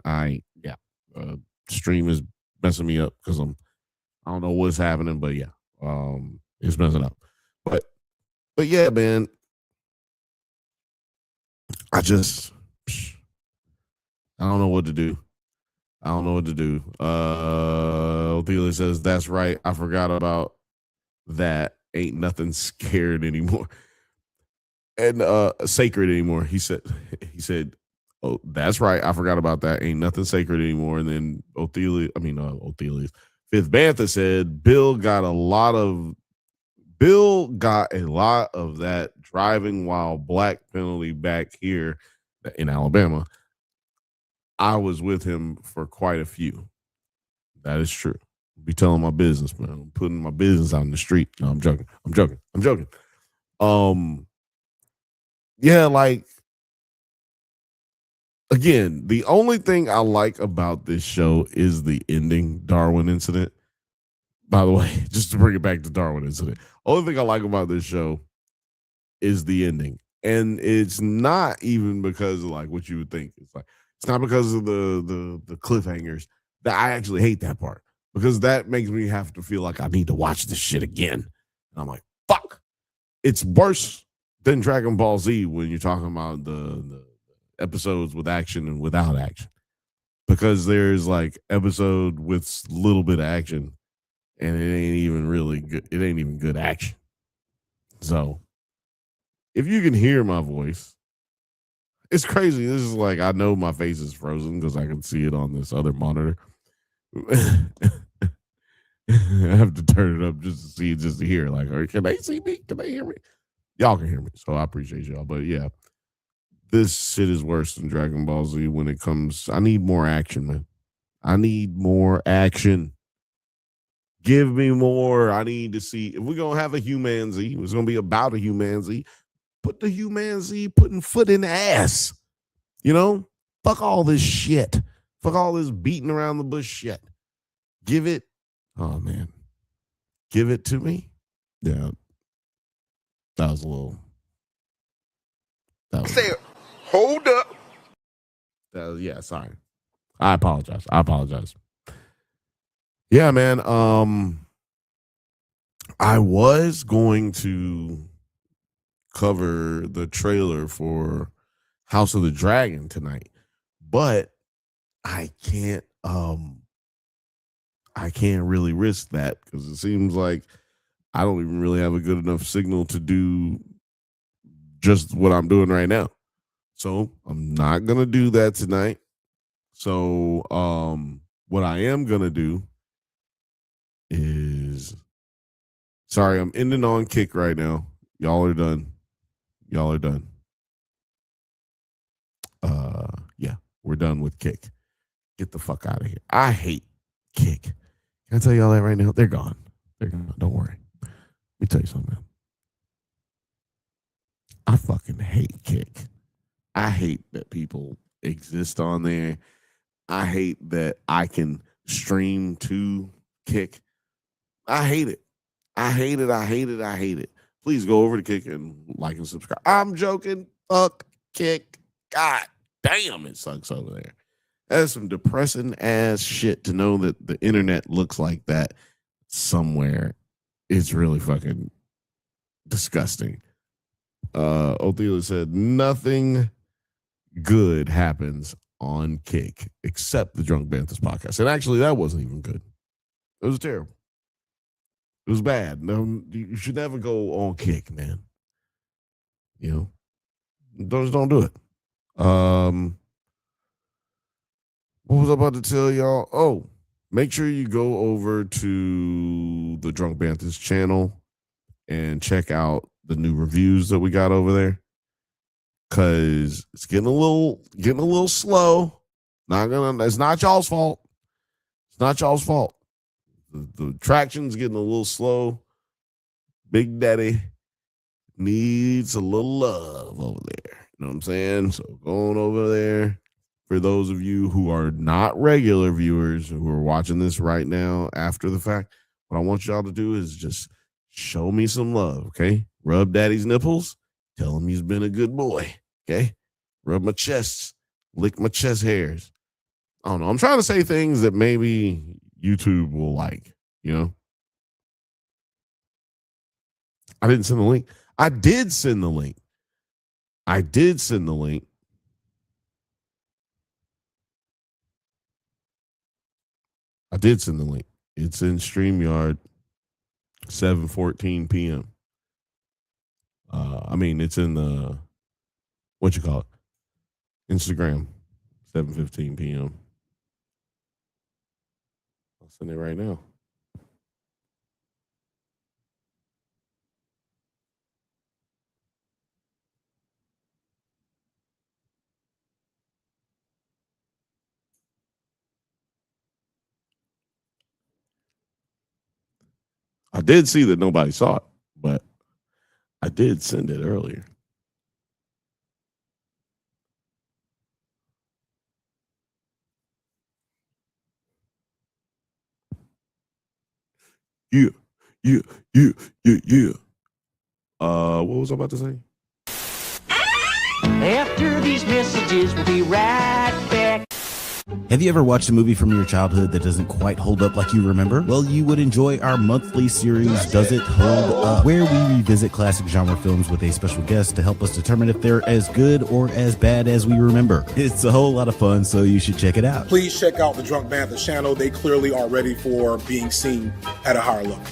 Stream is messing me up because I don't know what's happening, but yeah, it's messing up. But yeah, man, I don't know what to do. I don't know what to do. Ophelia says, that's right. I forgot about that. Ain't nothing scared anymore. And sacred anymore. He said, oh, that's right. I forgot about that. Ain't nothing sacred anymore. And then Othelia's Fifth Bantha said, Bill got a lot of that driving while black penalty back here in Alabama. I was with him for quite a few. That is true. Be telling my business, man. I'm putting my business out in the street. No, I'm joking. Yeah, like, again, the only thing I like about this show is the ending Darwin incident. By the way, just to bring it back to Darwin incident, only thing I like about this show is the ending. And it's not even because of like what you would think. It's not because of the cliffhangers that I actually hate that part, because that makes me have to feel like I need to watch this shit again. And I'm like, fuck. It's worse than Dragon Ball Z when you're talking about the episodes with action and without action, because there's like episode with a little bit of action and it ain't even really good. It ain't even good action. So if you can hear my voice, it's crazy. This is like, I know my face is frozen because I can see it on this other monitor. I have to turn it up just to hear. Like, can they see me? Can they hear me? Y'all can hear me, so I appreciate y'all. But yeah, this shit is worse than Dragon Ball Z when it comes. I need more action, man. I need more action. Give me more. I need to see. If we're going to have a Human Z, it's going to be about a Human Z. Put the Human Z putting foot in the ass. You know? Fuck all this shit. Fuck all this beating around the bush shit. Give it. Oh, man. Give it to me. Yeah. That was a little. Say, hold up. Yeah, sorry. I apologize. Yeah, man. I was going to cover the trailer for House of the Dragon tonight, but I can't really risk that because it seems like I don't even really have a good enough signal to do just what I'm doing right now. So I'm not gonna do that tonight. So what I am gonna do is, sorry, I'm ending on Kick right now. Y'all are done. Yeah, we're done with Kick. Get the fuck out of here. I hate Kick. Can I tell y'all that right now? They're gone. Don't worry. Let me tell you something. I fucking hate Kick. I hate that people exist on there. I hate that I can stream to Kick. I hate it. I hate it. Please go over to Kick and like and subscribe. I'm joking. Fuck Kick. God damn, it sucks over there. That's some depressing ass shit to know that the internet looks like that somewhere. It's really fucking disgusting. Othela said nothing good happens on Kick except the Drunk Banthas podcast. And actually, that wasn't even good. It was terrible. It was bad. No, you should never go on Kick, man. You know, don't do it. What was I about to tell y'all? Oh, make sure you go over to the Drunk Banthas channel and check out the new reviews that we got over there, because it's getting a little slow. It's not y'all's fault. It's not y'all's fault. The traction's getting a little slow. Big Daddy needs a little love over there. You know what I'm saying? So going over there, for those of you who are not regular viewers who are watching this right now after the fact, what I want y'all to do is just show me some love, okay? Rub Daddy's nipples. Tell him he's been a good boy, okay? Rub my chest. Lick my chest hairs. I don't know. I'm trying to say things that maybe YouTube will like, you know? I didn't send the link. I did send the link. I did send the link. I did send the link. It's in StreamYard, 7:14 p.m. It's in the, what you call it? Instagram, 7:15 p.m. I'll send it right now. I did see that nobody saw it, but I did send it earlier. Yeah. What was I about to say? After these messages, we'll be right back. Have you ever watched a movie from your childhood that doesn't quite hold up like you remember? Well, you would enjoy our monthly series, Does It Hold Up?, where we revisit classic genre films with a special guest to help us determine if they're as good or as bad as we remember. It's a whole lot of fun, so you should check it out. Please check out the Drunk Banthas channel. They clearly are ready for being seen at a higher level.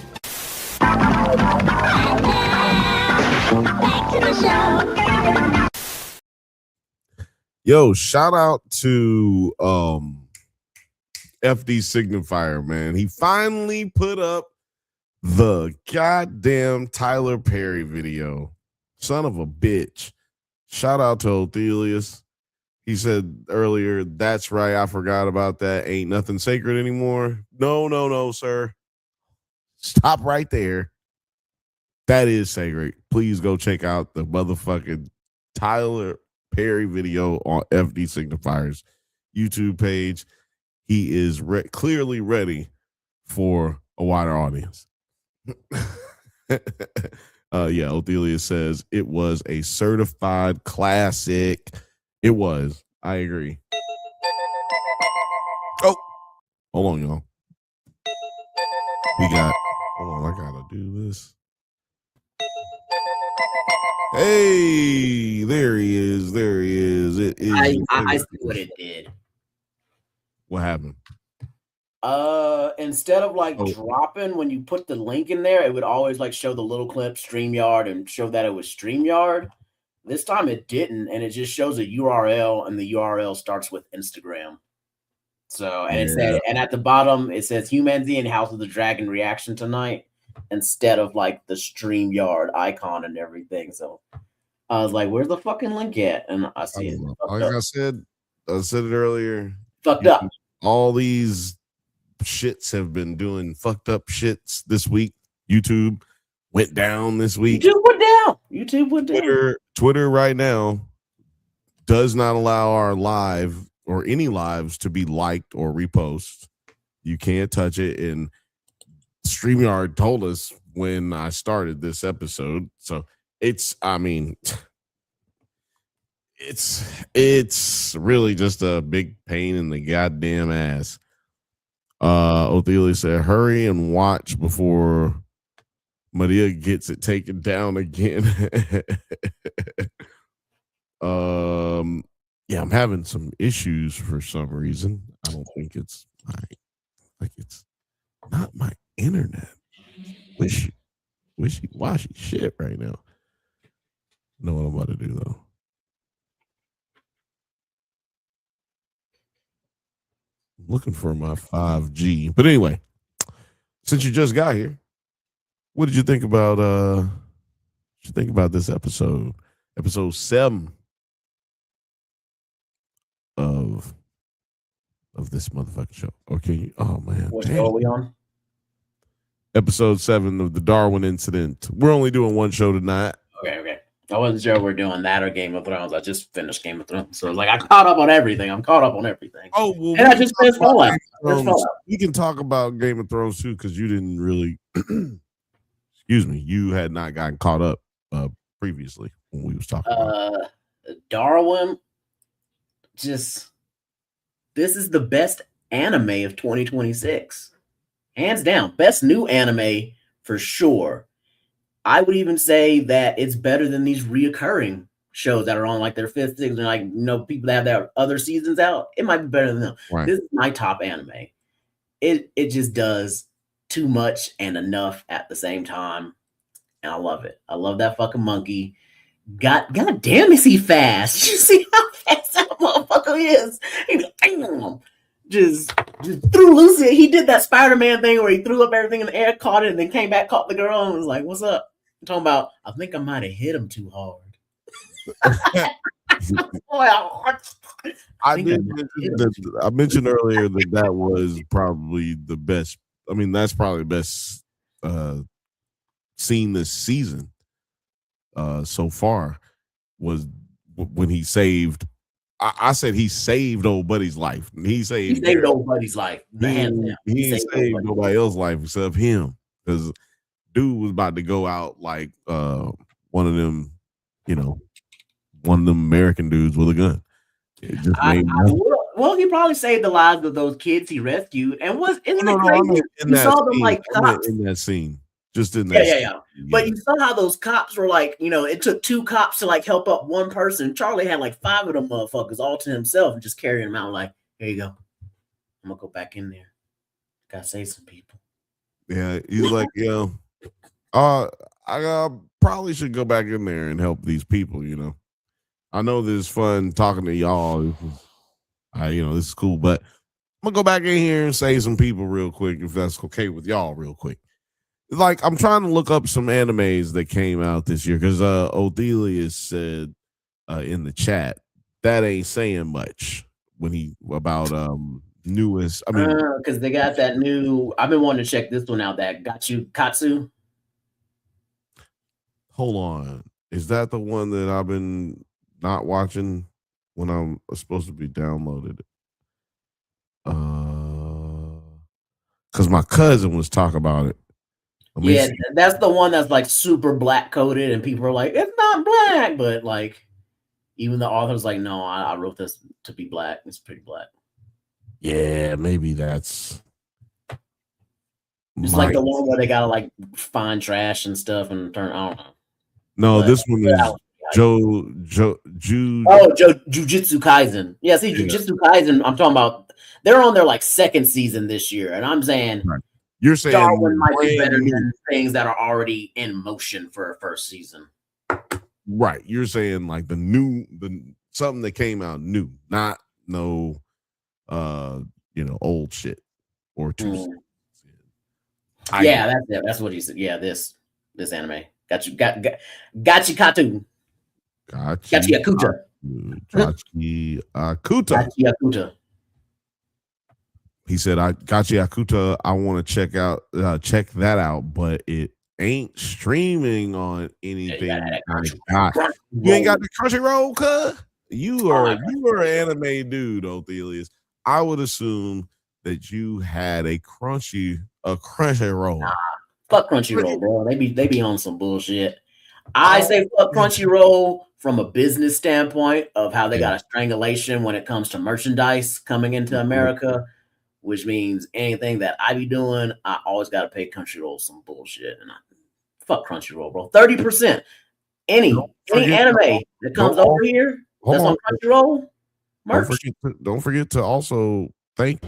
Back to the show. Yo, shout out to FD Signifier, man. He finally put up the goddamn Tyler Perry video. Son of a bitch. Shout out to Othelius. He said earlier, that's right, I forgot about that. Ain't nothing sacred anymore. No, sir. Stop right there. That is sacred. Please go check out the motherfucking Tyler Perry video on FD Signifier's YouTube page. He is clearly ready for a wider audience. Othelia says it was a certified classic. It was. I agree. Oh, hold on, y'all. Hold on, I gotta do this. Hey, there he is. It is. I see what it did. What happened? Instead of dropping when you put the link in there, it would always show the little clip StreamYard and show that it was StreamYard. This time it didn't, and it just shows a URL, and the URL starts with Instagram. So, and it said, and at the bottom it says Humanity and House of the Dragon reaction tonight, instead of the StreamYard icon and everything. So I was like, where's the fucking link at? And I see it. I said it earlier. Fucked up. All these shits have been doing fucked up shits this week. YouTube went down this week. YouTube went down. Twitter right now does not allow our live or any lives to be liked or repost. You can't touch it. And StreamYard told us when I started this episode. So it's really just a big pain in the goddamn ass. Othelia said, hurry and watch before Maria gets it taken down again. I'm having some issues for some reason. I don't think it's it's not my internet. Wishy-washy shit right now. Know what I'm about to do though. I'm looking for my 5G. But anyway, since you just got here, what did you think about you think about this episode 7 of this motherfucking show? Okay, oh man, What show are we on? Episode 7 of the Darwin incident. We're only doing one show tonight. Okay. I wasn't sure we're doing that or Game of Thrones. I just finished Game of Thrones, so like I caught up on everything. I'm caught up on everything. Oh well, and I just finished Fallout. You can talk about Game of Thrones too, because you didn't really. Excuse me, you had not gotten caught up previously when we was talking about Darwin. This is the best anime of 2026, hands down. Best new anime for sure. I would even say that it's better than these reoccurring shows that are on like their 5th season, like people that have their other seasons out. It might be better than them. Right. This is my top anime. It just does too much and enough at the same time, and I love it. I love that fucking monkey. God damn, is he fast? You see how fast that motherfucker is? Just threw Lucy. He did that Spider-Man thing where he threw up everything in the air, caught it, and then came back, caught the girl, and was like, "What's up?" I'm talking about. I think I might have hit him too hard. I mentioned earlier that was probably the best. I mean, that's probably the best scene this season so far, was when he saved. I said he saved old buddy's life. He saved old buddy's life. He saved nobody else's life except him, because dude was about to go out like one of them American dudes with a gun. Well, he probably saved the lives of those kids he rescued, and isn't it crazy? You saw them like cops in that scene. Just in that. Yeah. But you saw how those cops were like, it took 2 cops to like help up one person. Charlie had like 5 of them motherfuckers all to himself and just carrying them out like, here you go. I'm gonna go back in there. Gotta save some people. Yeah, he's like, I probably should go back in there and help these people. I know this is fun talking to y'all. This is cool, but I'm gonna go back in here and save some people real quick, if that's okay with y'all, real quick. Like, I'm trying to look up some animes that came out this year, because Odelia said in the chat that ain't saying much about newest. I mean, because they got that new. I've been wanting to check this one out. That Got You Katsu. Hold on, is that the one that I've been not watching when I'm supposed to be downloaded? Because my cousin was talking about it. Yeah, that's the one that's like super black coded, and people are like, it's not black, but like, even the author's like, no, I wrote this to be black. It's pretty black. Yeah, maybe that's. It's like the one where they gotta like find trash and stuff and turn. I don't know. No, this one is Jujutsu Kaisen. Yeah, see, Jujutsu Kaisen. I'm talking about. They're on their like 2nd season this year, and I'm saying. Right. You're saying Darwin might be better than things that are already in motion for a 1st season. Right. You're saying like the something that came out new, not old shit or too. Yeah, that's it. That's what he said. Yeah, this anime. Got you Katu. Gachi Akuta. He said, "I Gachi Akuta. I want to check that out, but it ain't streaming on anything." You ain't got the Crunchyroll, cuz you are an anime dude, Othelius. I would assume that you had a Crunchyroll. Nah, fuck Crunchyroll, bro. They be on some bullshit. I say fuck Crunchyroll from a business standpoint of how they got a strangulation when it comes to merchandise coming into America. Which means anything that I be doing, I always got to pay Crunchyroll some bullshit. And fuck Crunchyroll, bro. 30%. Any anime that comes over here that's on Crunchyroll, merch. Don't forget to also thank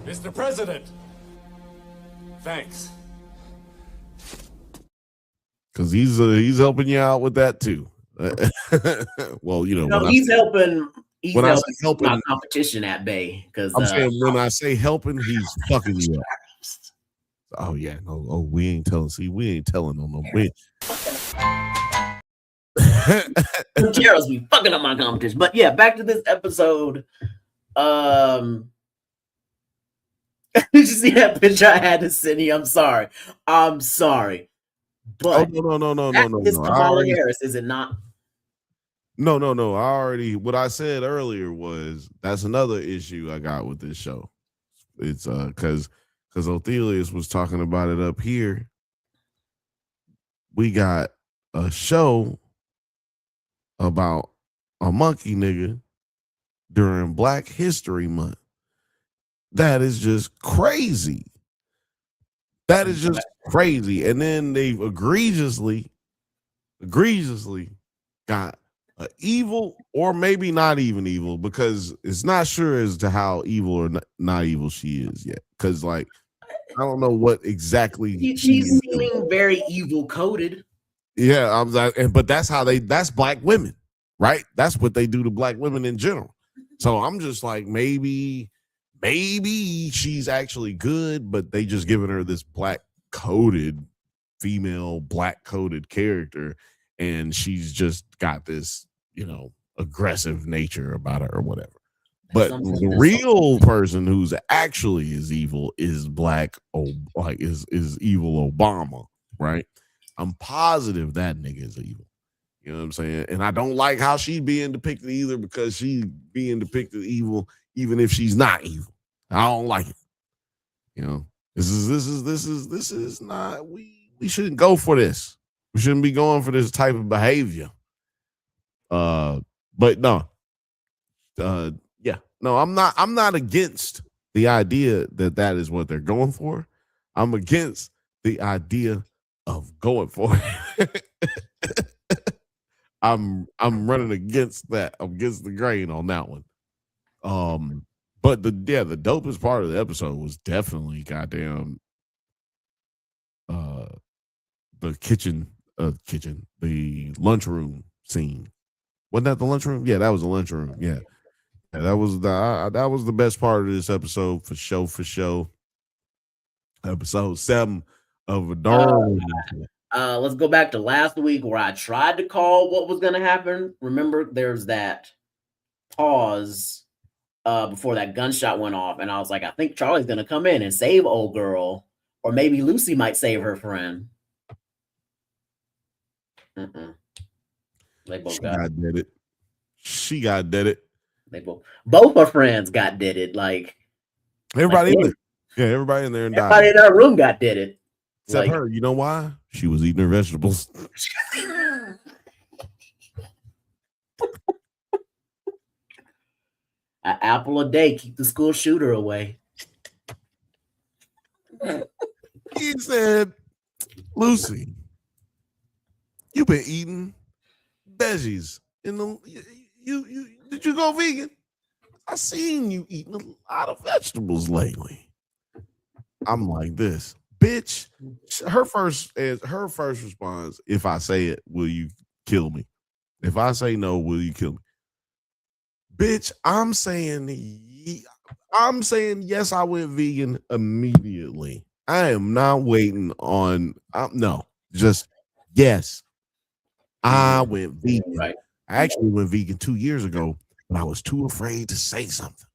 Mr. President. Thanks. Because he's helping you out with that too. Well, he's helping. When I say helping, my competition at bay, because I'm saying when I say helping, he's fucking you up. Oh yeah, no, we ain't telling. See, we ain't telling on no. Carol's be fucking up my competition. But yeah, back to this episode. Did you see that picture I had to send you? I'm sorry. But no. It's Kamala Harris, is it not? No. What I said earlier was that's another issue I got with this show. It's because Othelius was talking about it up here. We got a show about a monkey nigga during Black History Month. That is just crazy. That is just crazy. And then they've egregiously got an evil, or maybe not even evil, because it's not sure as to how evil or not evil she is yet. Because like I don't know what exactly she's seeming very evil coded. Yeah, I'm like, but that's Black women, right? That's what they do to Black women in general. So I'm just like, maybe she's actually good, but they just giving her this Black coded female Black coded character, and she's just got this, aggressive nature about her or whatever. But the real person who's actually is evil is is evil Obama, right? I'm positive that nigga is evil. You know what I'm saying? And I don't like how she's being depicted either, because she's being depicted evil even if she's not evil. I don't like it. This is not, we shouldn't go for this. We shouldn't be going for this type of behavior. But no. No, I'm not against the idea that is what they're going for. I'm against the idea of going for it. I'm running against that. I'm against the grain on that one. But the dopest part of the episode was definitely goddamn the lunchroom scene. Wasn't that the lunchroom? Yeah, that was the lunchroom. Yeah. That was the best part of this episode for show. Episode 7 of Darwin. Let's go back to last week where I tried to call what was going to happen. Remember, there's that pause before that gunshot went off, and I was like, I think Charlie's going to come in and save old girl, or maybe Lucy might save her friend. They both got it. She got dead. They both her friends got deaded. Like everybody in there. Yeah, everybody in there and everybody died. in our room got deaded. Except her. You know why? She was eating her vegetables. An apple a day keep the school shooter away. He said, Lucy, you've been eating veggies in the you did you go vegan? I seen you eating a lot of vegetables lately. I'm like this, bitch. Her first response, if I say it, will you kill me? If I say no, will you kill me? Bitch, I'm saying yes, I went vegan immediately. I am not waiting on no, just yes. I went vegan. Right. I actually went vegan 2 years ago, but I was too afraid to say something.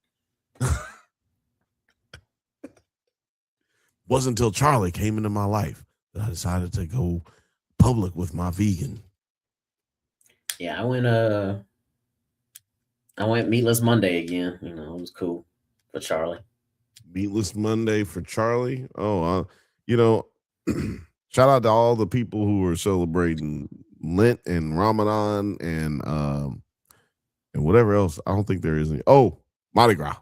Wasn't until Charlie came into my life that I decided to go public with my vegan. Yeah, I went meatless Monday again. It was cool for Charlie. Meatless Monday for Charlie. Oh, shout out to all the people who are celebrating Lent and Ramadan and whatever else. I don't think there is any. Oh, Mardi Gras.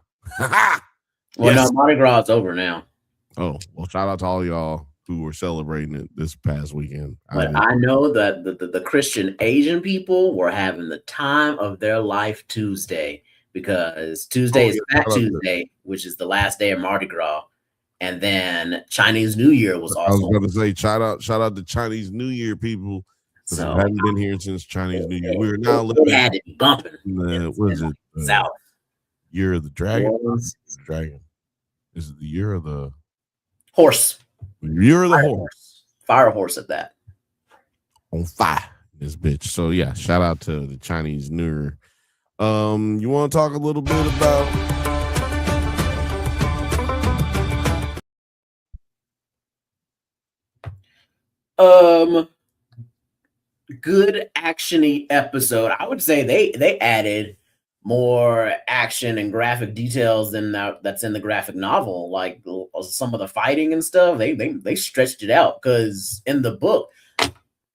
Well, no, Mardi Gras is over now. Oh, well, shout out to all y'all who were celebrating it this past weekend. But I know that the Christian Asian people were having the time of their life Tuesday, because Tuesday is Fat Tuesday, which is the last day of Mardi Gras. And then Chinese New Year was also. I was going to say, shout out to Chinese New Year people. So I haven't been here since Chinese New Year. We're now living had it bumping. What is it? South. Year of the Dragon. Dragon. Is it the year of the horse? Year of the horse. Fire horse at that. On fire. this bitch. So yeah, shout out to the Chinese New Year. You want to talk a little bit about good actiony episode. I would say they added more action and graphic details than that's in the graphic novel. Like some of the fighting and stuff, they stretched it out because in the book,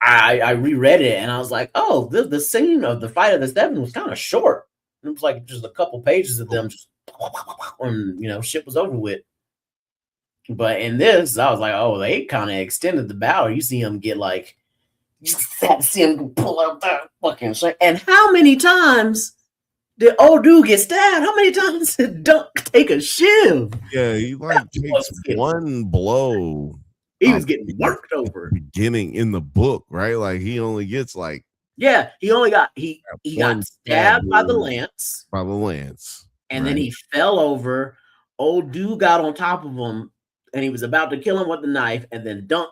I reread it and I was like, oh, the scene of the fight of the seven was kind of short. It was like just a couple pages of them just and shit was over with. But in this, I was like, oh, they kind of extended the battle. You see him get like, you see him pull out that fucking shit. And how many times did old dude get stabbed? How many times did Dunk take a shiv? Yeah, he like takes one blow. He was getting worked over. Beginning in the book, right? Like he only gets like he only got he got stabbed by the lance. By the lance. And then he fell over. Old dude got on top of him and he was about to kill him with the knife, and then Dunk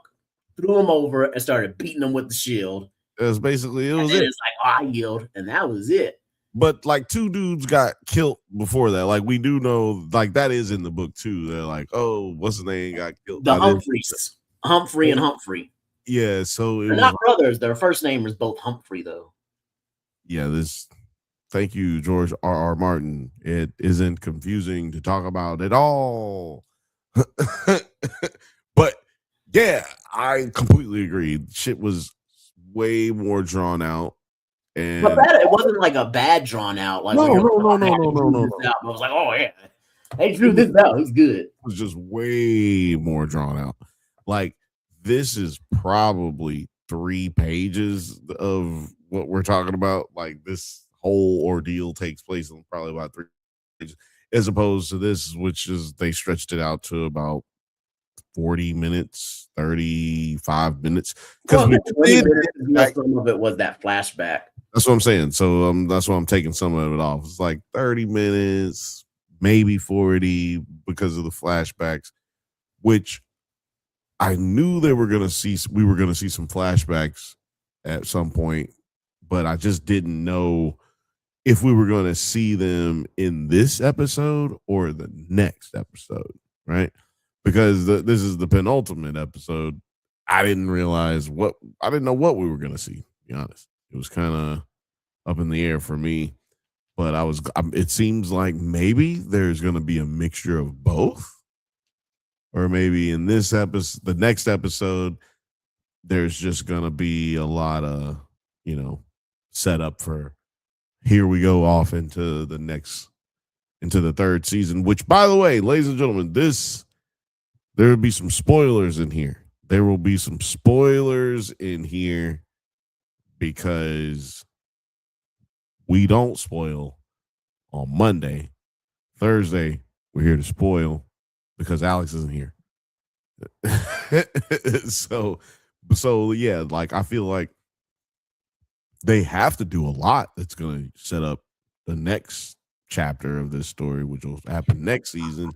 threw him over and started beating him with the shield. It was basically it. It's like, oh, I yield, and that was it. But like two dudes got killed before that. Like we do know, like that is in the book too. They're like, oh, what's the name got killed? The Humphreys, Humphrey and Humphrey. Yeah, so they're not brothers. Their first name is both Humphrey, though. Yeah, thank you, George R.R. Martin. It isn't confusing to talk about at all. But yeah, I completely agree. Shit was way more drawn out. And but it wasn't like a bad drawn out. Like no. I was like, oh yeah, they drew this out. It was good. It was just way more drawn out. Like this is probably 3 pages of what we're talking about. Like this whole ordeal takes place in probably about 3 pages, as opposed to this, which is they stretched it out to about 40 minutes, 35 minutes. Because some of it was that flashback. That's what I'm saying. So that's why I'm taking some of it off. It's like 30 minutes, maybe 40 because of the flashbacks, which I knew we were gonna see some flashbacks at some point, but I just didn't know if we were gonna see them in this episode or the next episode, right? Because this is the penultimate episode. I didn't know what we were gonna see, to be honest. It was kind of up in the air for me, but it seems like maybe there's going to be a mixture of both, or maybe in this episode, the next episode, there's just going to be a lot of, set up for here we go off into the third season, which by the way, ladies and gentlemen, there will be some spoilers in here. There will be some spoilers in here because we don't spoil on Monday. Thursday, we're here to spoil because Alex isn't here. So yeah, like I feel like they have to do a lot that's going to set up the next chapter of this story, which will happen next season.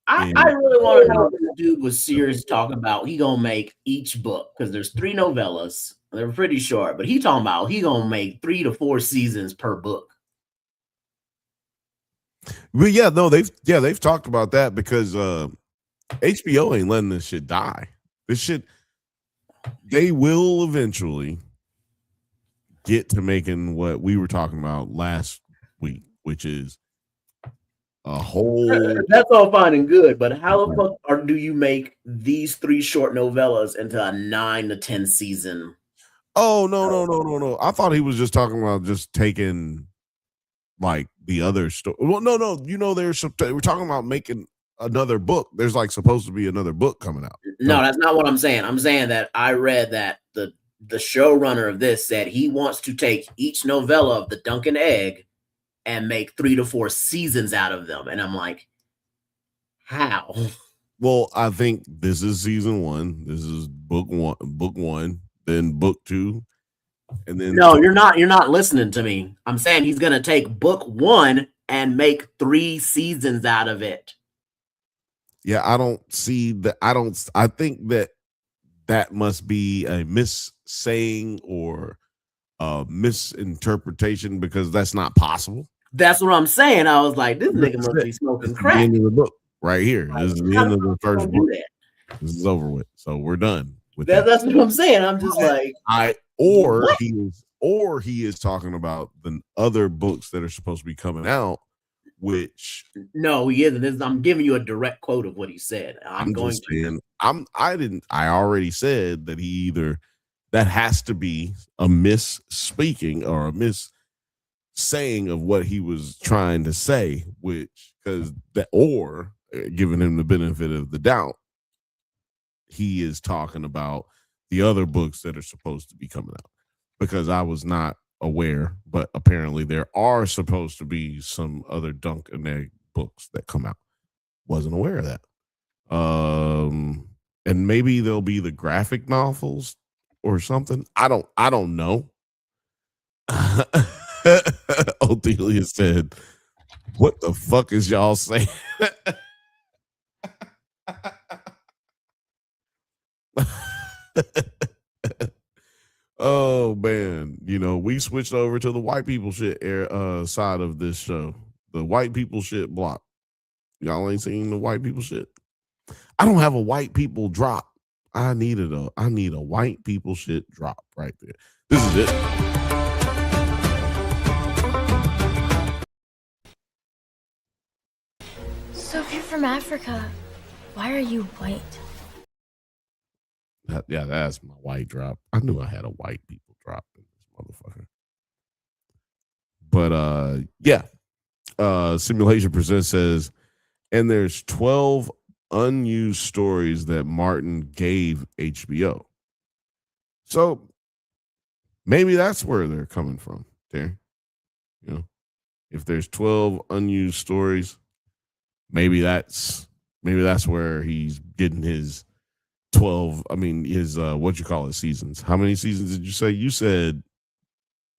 I really want to know if this dude was serious talking about he gonna make each book, because there's 3 novellas. They're pretty short, but he talking about he gonna make 3 to 4 seasons per book. But yeah, no, they've talked about that because HBO ain't letting this shit die. This shit, they will eventually get to making what we were talking about last week, which is a whole. That's all fine and good, but how the fuck do you make these 3 short novellas into a 9 to 10 season? Oh no! I thought he was just talking about just taking like the other story. Well, no, we're talking about making another book. There's like supposed to be another book coming out. No, that's not what I'm saying. I'm saying that I read that the showrunner of this said he wants to take each novella of the Duncan Egg and make 3 to 4 seasons out of them. And I'm like, how? Well, I think this is season 1. This is book one, then book 2. And then no, you're not listening to me. I'm saying he's gonna take book 1 and make 3 seasons out of it. Yeah, I don't see that. I think that must be a missaying, or misinterpretation because that's not possible. That's what I'm saying. I was like, this nigga That's must it. be smoking This is the crack. end of the book right here. This is the How end the of the fuck first you gonna book. do that? This is over with. So we're done with that. That's what I'm saying. I'm just like, or what? he is talking about the other books that are supposed to be coming out, which no, he isn't. I'm giving you a direct quote of what he said. I'm just saying. I already said that he either that has to be a misspeaking or a miss saying of what he was trying to say, which because that or giving him the benefit of the doubt, he is talking about the other books that are supposed to be coming out, because I was not aware, but apparently there are supposed to be some other Dunk and Egg books that come out. Wasn't aware of that. And maybe there'll be the graphic novels or something. I don't know. Odelia said, "What the fuck is y'all saying?" Oh man, we switched over to the white people shit side of this show. The white people shit block. Y'all ain't seen the white people shit. I don't have a white people drop. I need a white people shit drop right there. This is it. So if you're from Africa, why are you white? Yeah, that's my white drop. I knew I had a white people drop in this motherfucker. But yeah. Simulation Presents says, and there's 12 unused stories that Martin gave HBO. So maybe that's where they're coming from, Terry. If there's 12 unused stories, maybe that's where he's getting his 12. I mean, his seasons. How many seasons did you say? You said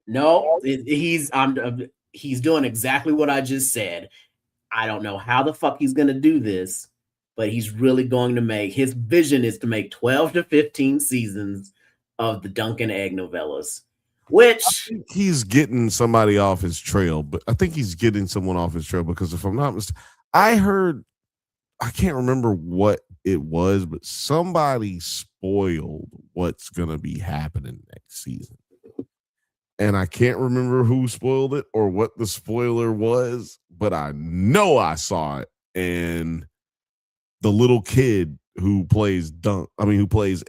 no. He's doing exactly what I just said. I don't know how the fuck he's gonna do this, but he's really going to make, his vision is to make 12 to 15 seasons of the Dunk and Egg novellas. Which he's getting somebody off his trail, but I think he's getting someone off his trail because if I'm not mistaken, I can't remember what it was, but somebody spoiled what's going to be happening next season. And I can't remember who spoiled it or what the spoiler was, but I know I saw it. And the little kid who plays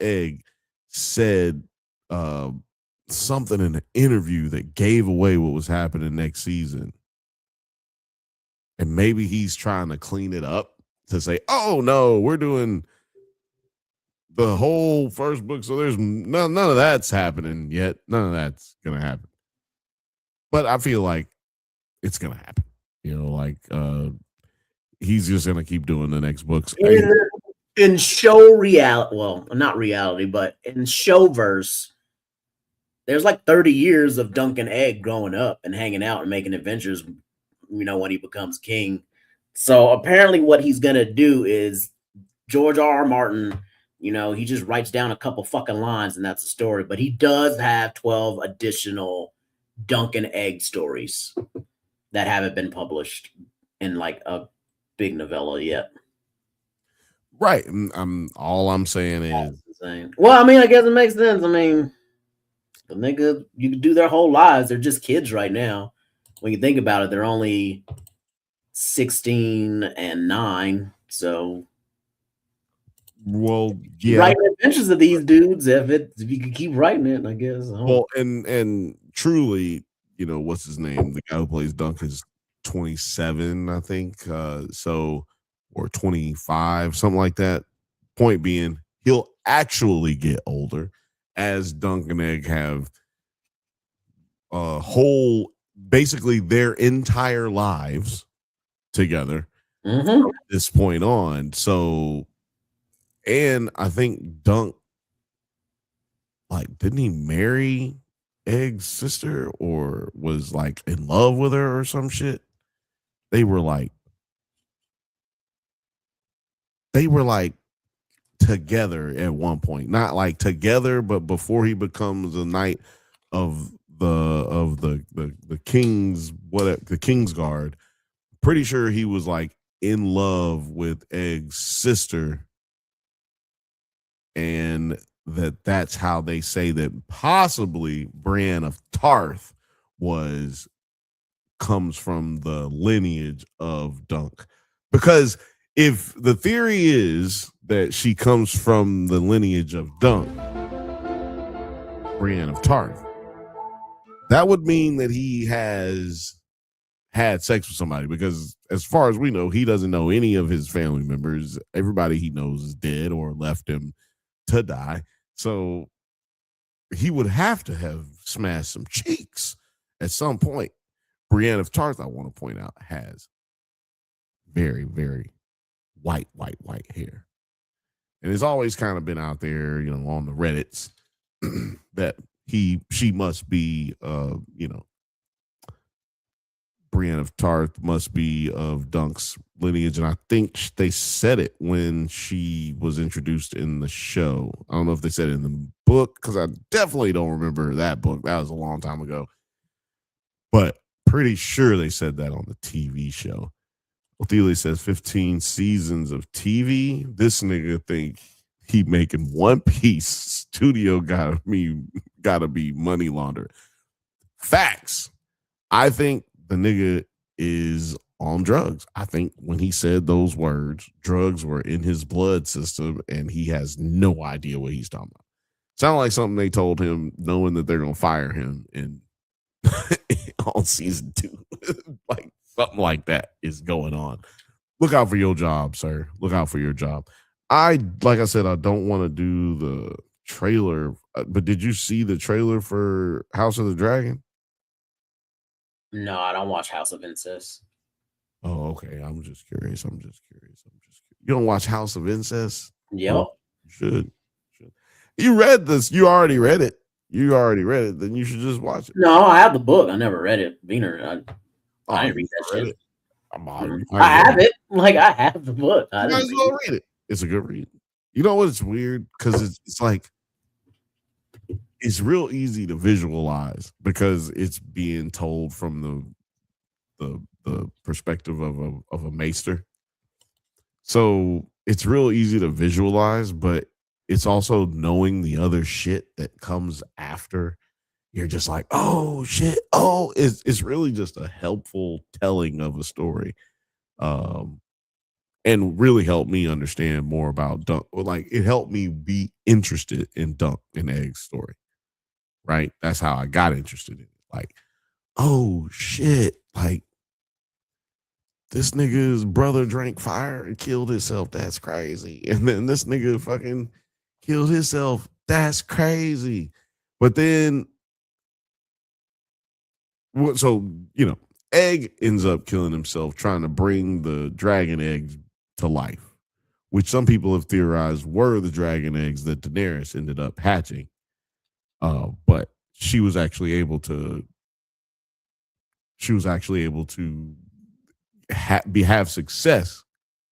Egg said something in an interview that gave away what was happening next season. And maybe he's trying to clean it up to say, oh no, we're doing the whole first book. So there's none of that's happening yet. None of that's going to happen. But I feel like it's going to happen. He's just going to keep doing the next books. In show reality, well, not reality, but in showverse, there's like 30 years of Dunk and Egg growing up and hanging out and making adventures, when he becomes king. So apparently what he's going to do is George R.R. Martin, he just writes down a couple fucking lines and that's the story. But he does have 12 additional Dunk and Egg stories that haven't been published in like a big novella yet. Right. All I'm saying is, well, I mean, I guess it makes sense. I mean, the nigga, you can do their whole lives. They're just kids right now. When you think about it, they're only 16 and 9. So, well, yeah, writing adventures of these dudes. If you can keep writing it, I guess. Well, and truly, what's his name? The guy who plays Dunk is 27, I think. Or 25, something like that. Point being, he'll actually get older as Dunk and Egg have basically their entire lives together from this point on. So, and I think Dunk, didn't he marry Egg's sister or was in love with her or some shit? They were together at one point, not together, but before he becomes the Knight of the king's the King's Guard. Pretty sure he was like in love with Egg's sister, and that's how they say that possibly Brienne of Tarth comes from the lineage of Dunk. Because if the theory is that she comes from the lineage of Dunk, Brienne of Tarth, that would mean that he has had sex with somebody, because as far as we know, he doesn't know any of his family members. Everybody he knows is dead or left him to die. So he would have to have smashed some cheeks at some point. Brienne of Tarth, I want to point out, has very, very white hair. And it's always kind of been out there, on the Reddits that she must be, Brienne of Tarth must be of Dunk's lineage. And I think they said it when she was introduced in the show. I don't know if they said it in the book, because I definitely don't remember that book. That was a long time ago. But pretty sure they said that on the TV show. Ophelia says 15 seasons of TV. This nigga think he making One Piece. Studio gotta be money laundered. Facts. I think the nigga is on drugs. I think when he said those words, drugs were in his blood system, and he has no idea what he's talking about. Sound like something they told him, knowing that they're gonna fire him in on season 2. Like something like that is going on. Look out for your job, sir. Look out for your job. Like I said, I don't want to do the trailer, but did you see the trailer for House of the Dragon? No, I don't watch House of Incest. Oh, okay. I'm just curious. You don't watch House of Incest? Yep. Oh, you should. You read this. You already read it. Then you should just watch it. No, I have the book. I never read it. Wiener, I didn't read that shit. I have it. Like, I have the book. You might as well read it. It's a good read. You know what? It's weird because it's like, it's real easy to visualize because it's being told from the perspective of a maester. So it's real easy to visualize, but it's also knowing the other shit that comes after. You're just like, oh shit. Oh, it's really just a helpful telling of a story. And really helped me understand more about Dunk. Like, it helped me be interested in Dunk and Egg's story. Right? That's how I got interested in it. Like, oh shit. Like, this nigga's brother drank fire and killed himself. That's crazy. And then this nigga fucking killed himself. That's crazy. But then, so, Egg ends up killing himself trying to bring the dragon eggs to life, which some people have theorized were the dragon eggs that Daenerys ended up hatching. But she was actually able to have success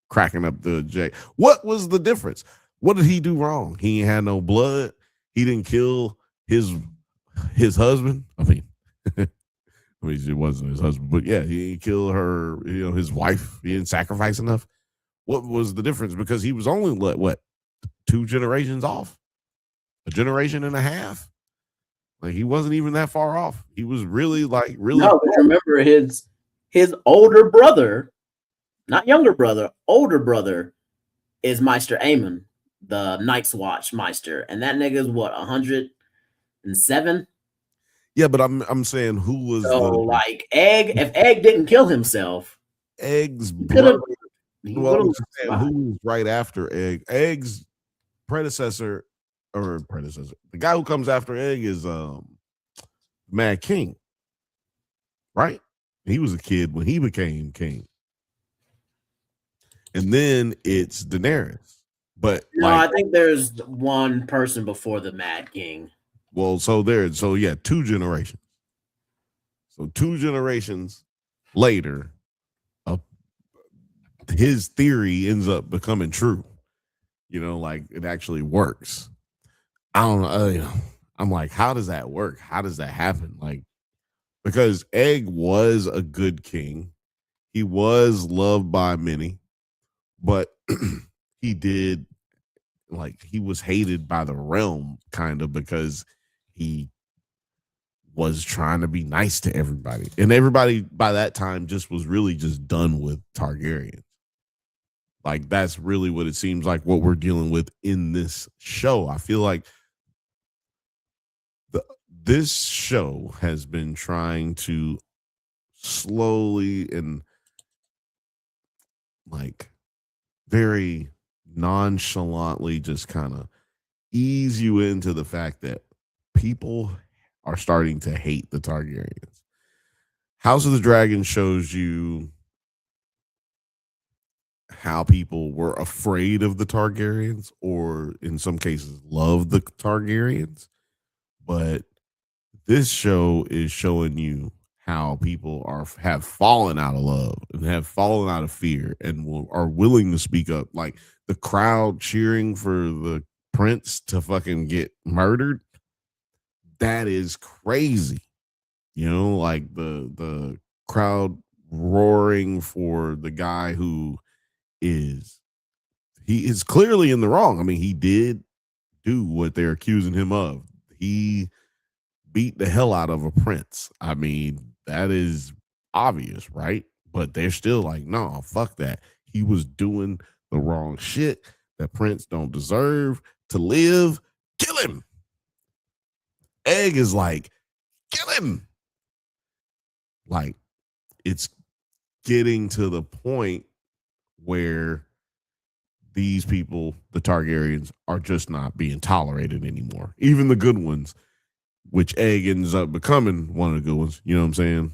cracking up the J. What was the difference? What did he do wrong? He had no blood. He didn't kill his husband. I mean, it wasn't his husband, but yeah, he didn't kill her, his wife. He didn't sacrifice enough. What was the difference? Because he was only, what, 2 generations off? A generation and a half? Like, he wasn't even that far off. He was really. No, but remember his older brother, not younger brother, older brother is Meister Aemon, the Night's Watch Meister, and that nigga is what, 107? Yeah, but I'm saying who was like Egg? If Egg didn't kill himself, Egg's brother. Who was right after Egg? Egg's predecessor, the guy who comes after Egg is Mad King, right? He was a kid when he became king, and then it's Daenerys. But no, I think there's one person before the Mad King. Well, so 2 generations. So 2 generations later, his theory ends up becoming true. Like, it actually works. I don't know. I'm like, how does that work? How does that happen? Like, because Egg was a good king. He was loved by many, but he did, like, he was hated by the realm kind of because he was trying to be nice to everybody. And everybody by that time just was really just done with Targaryens. Like, that's really what it seems like what we're dealing with in this show. I feel like this show has been trying to slowly and like very nonchalantly just kind of ease you into the fact that people are starting to hate the Targaryens. House of the Dragon shows you how people were afraid of the Targaryens, or in some cases love the Targaryens. But this show is showing you how people have fallen out of love and have fallen out of fear and are willing to speak up. Like the crowd cheering for the prince to fucking get murdered. That is crazy. You know, like the crowd roaring for the guy who he is clearly in the wrong. I mean, he did do what they're accusing him of. He beat the hell out of a prince. I mean, that is obvious, right? But they're still like, no, fuck that. He was doing the wrong shit. That prince don't deserve to live. Kill him. Egg is like, kill him. Like, it's getting to the point where these people, the Targaryens, are just not being tolerated anymore. Even the good ones, which Egg ends up becoming one of the good ones. You know what I'm saying?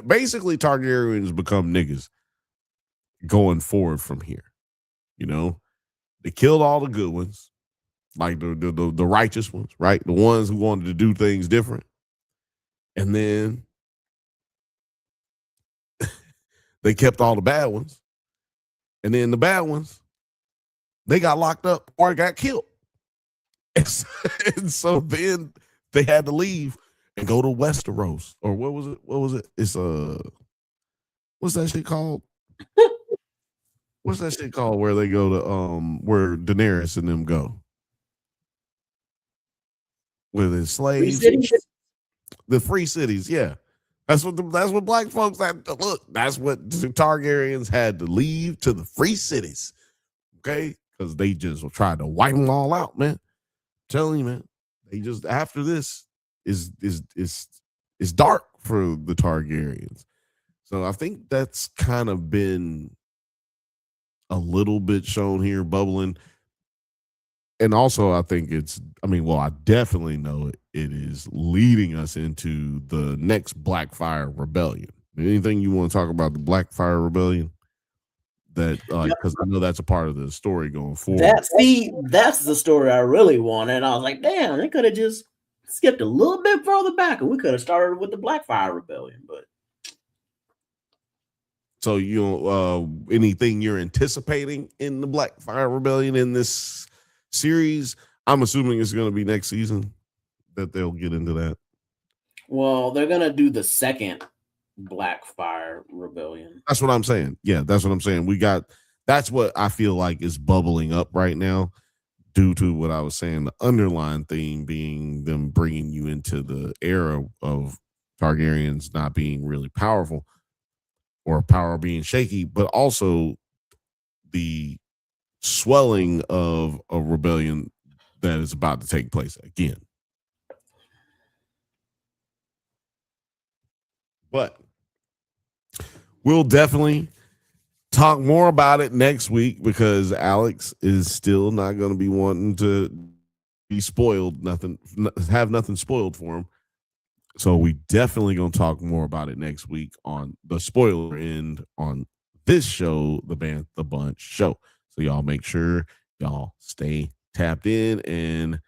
Basically, Targaryens become niggas going forward from here. You know, they killed all the good ones, like the righteous ones, right? The ones who wanted to do things different. And then they kept all the bad ones. And then the bad ones, they got locked up or got killed. And so then they had to leave and go to Westeros. Or what was it? What was it? It's what's that shit called? What's that shit called where they go to where Daenerys and them go? Where the slaves, the free cities, yeah. That's what black folks had to look. That's what the Targaryens had to leave to the free cities. Okay? Because they just tried to wipe them all out, man. I'm telling you, man. They just after this is dark for the Targaryens. So I think that's kind of been a little bit shown here, bubbling. And also, I think I definitely know it is leading us into the next Blackfire Rebellion. Anything you want to talk about the Blackfire Rebellion? That because I know that's a part of the story going forward. That's the story I really wanted. And I was like, damn, they could have just skipped a little bit further back and we could have started with the Blackfire Rebellion. But so anything you're anticipating in the Blackfire Rebellion in this series? I'm assuming it's going to be next season that they'll get into that. Well, they're going to do the second Blackfire Rebellion. That's what I'm saying. Yeah, that's what I'm saying. That's what I feel like is bubbling up right now due to what I was saying, the underlying theme being them bringing you into the era of Targaryens not being really powerful or power being shaky, but also the swelling of a rebellion that is about to take place again. But we'll definitely talk more about it next week because Alex is still not going to be wanting to be spoiled, have nothing spoiled for him. So we definitely going to talk more about it next week on the spoiler end on this show, the Bantha Bunch show. So y'all make sure y'all stay tapped in and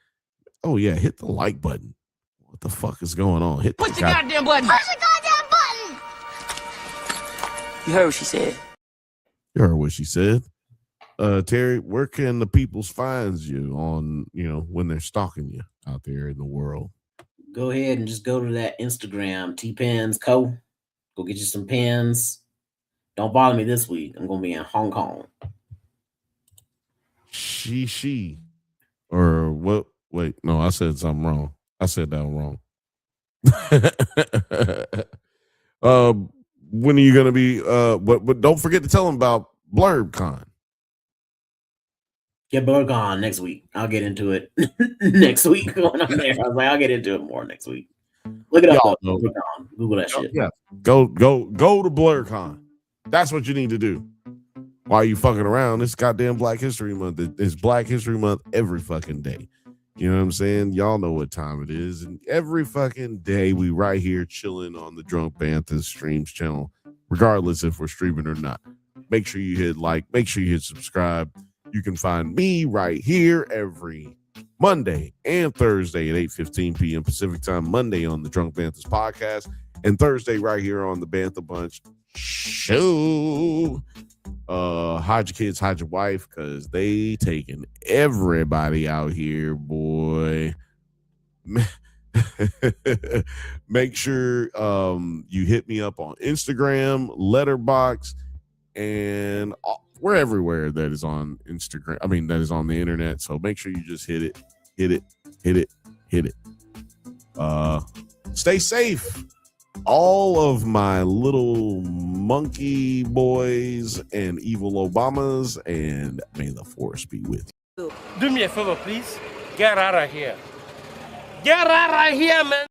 hit the like button. What the fuck is going on? Push the goddamn button. Push the goddamn button! You heard what she said. You heard what she said. Terry, where can the peoples find you on, when they're stalking you out there in the world? Go ahead and just go to that Instagram, T-Pens Co. Go get you some pens. Don't bother me this week. I'm going to be in Hong Kong. She. Or what? Wait, no, I said something wrong. I said that wrong. When are you going to be, but don't forget to tell them about BlurbCon. Yeah, BlurbCon next week. I'll get into it next week when I'm there. I was like, I'll get into it more next week. Look it up. BlurbCon. Google that shit. Yeah, go to BlurbCon. That's what you need to do. While you fucking around, it's goddamn Black History Month. It's Black History Month every fucking day. You know what I'm saying? Y'all know what time it is. And every fucking day we right here chilling on the Drunk Banthas Streams channel, regardless if we're streaming or not. Make sure you hit like, make sure you hit subscribe. You can find me right here every Monday and Thursday at 8:15 p.m. Pacific time. Monday on the Drunk Banthas podcast, and Thursday right here on the Bantha Bunch show. Hide your kids, hide your wife, because they taking everybody out here, boy. Make sure you hit me up on Instagram, Letterboxd, and we're everywhere that is on Instagram. I mean, that is on the internet. So make sure you just hit it. Stay safe. All of my little monkey boys and evil Obamas, and may the force be with you. Do me a favor, please. Get out of here. Get out of here, man.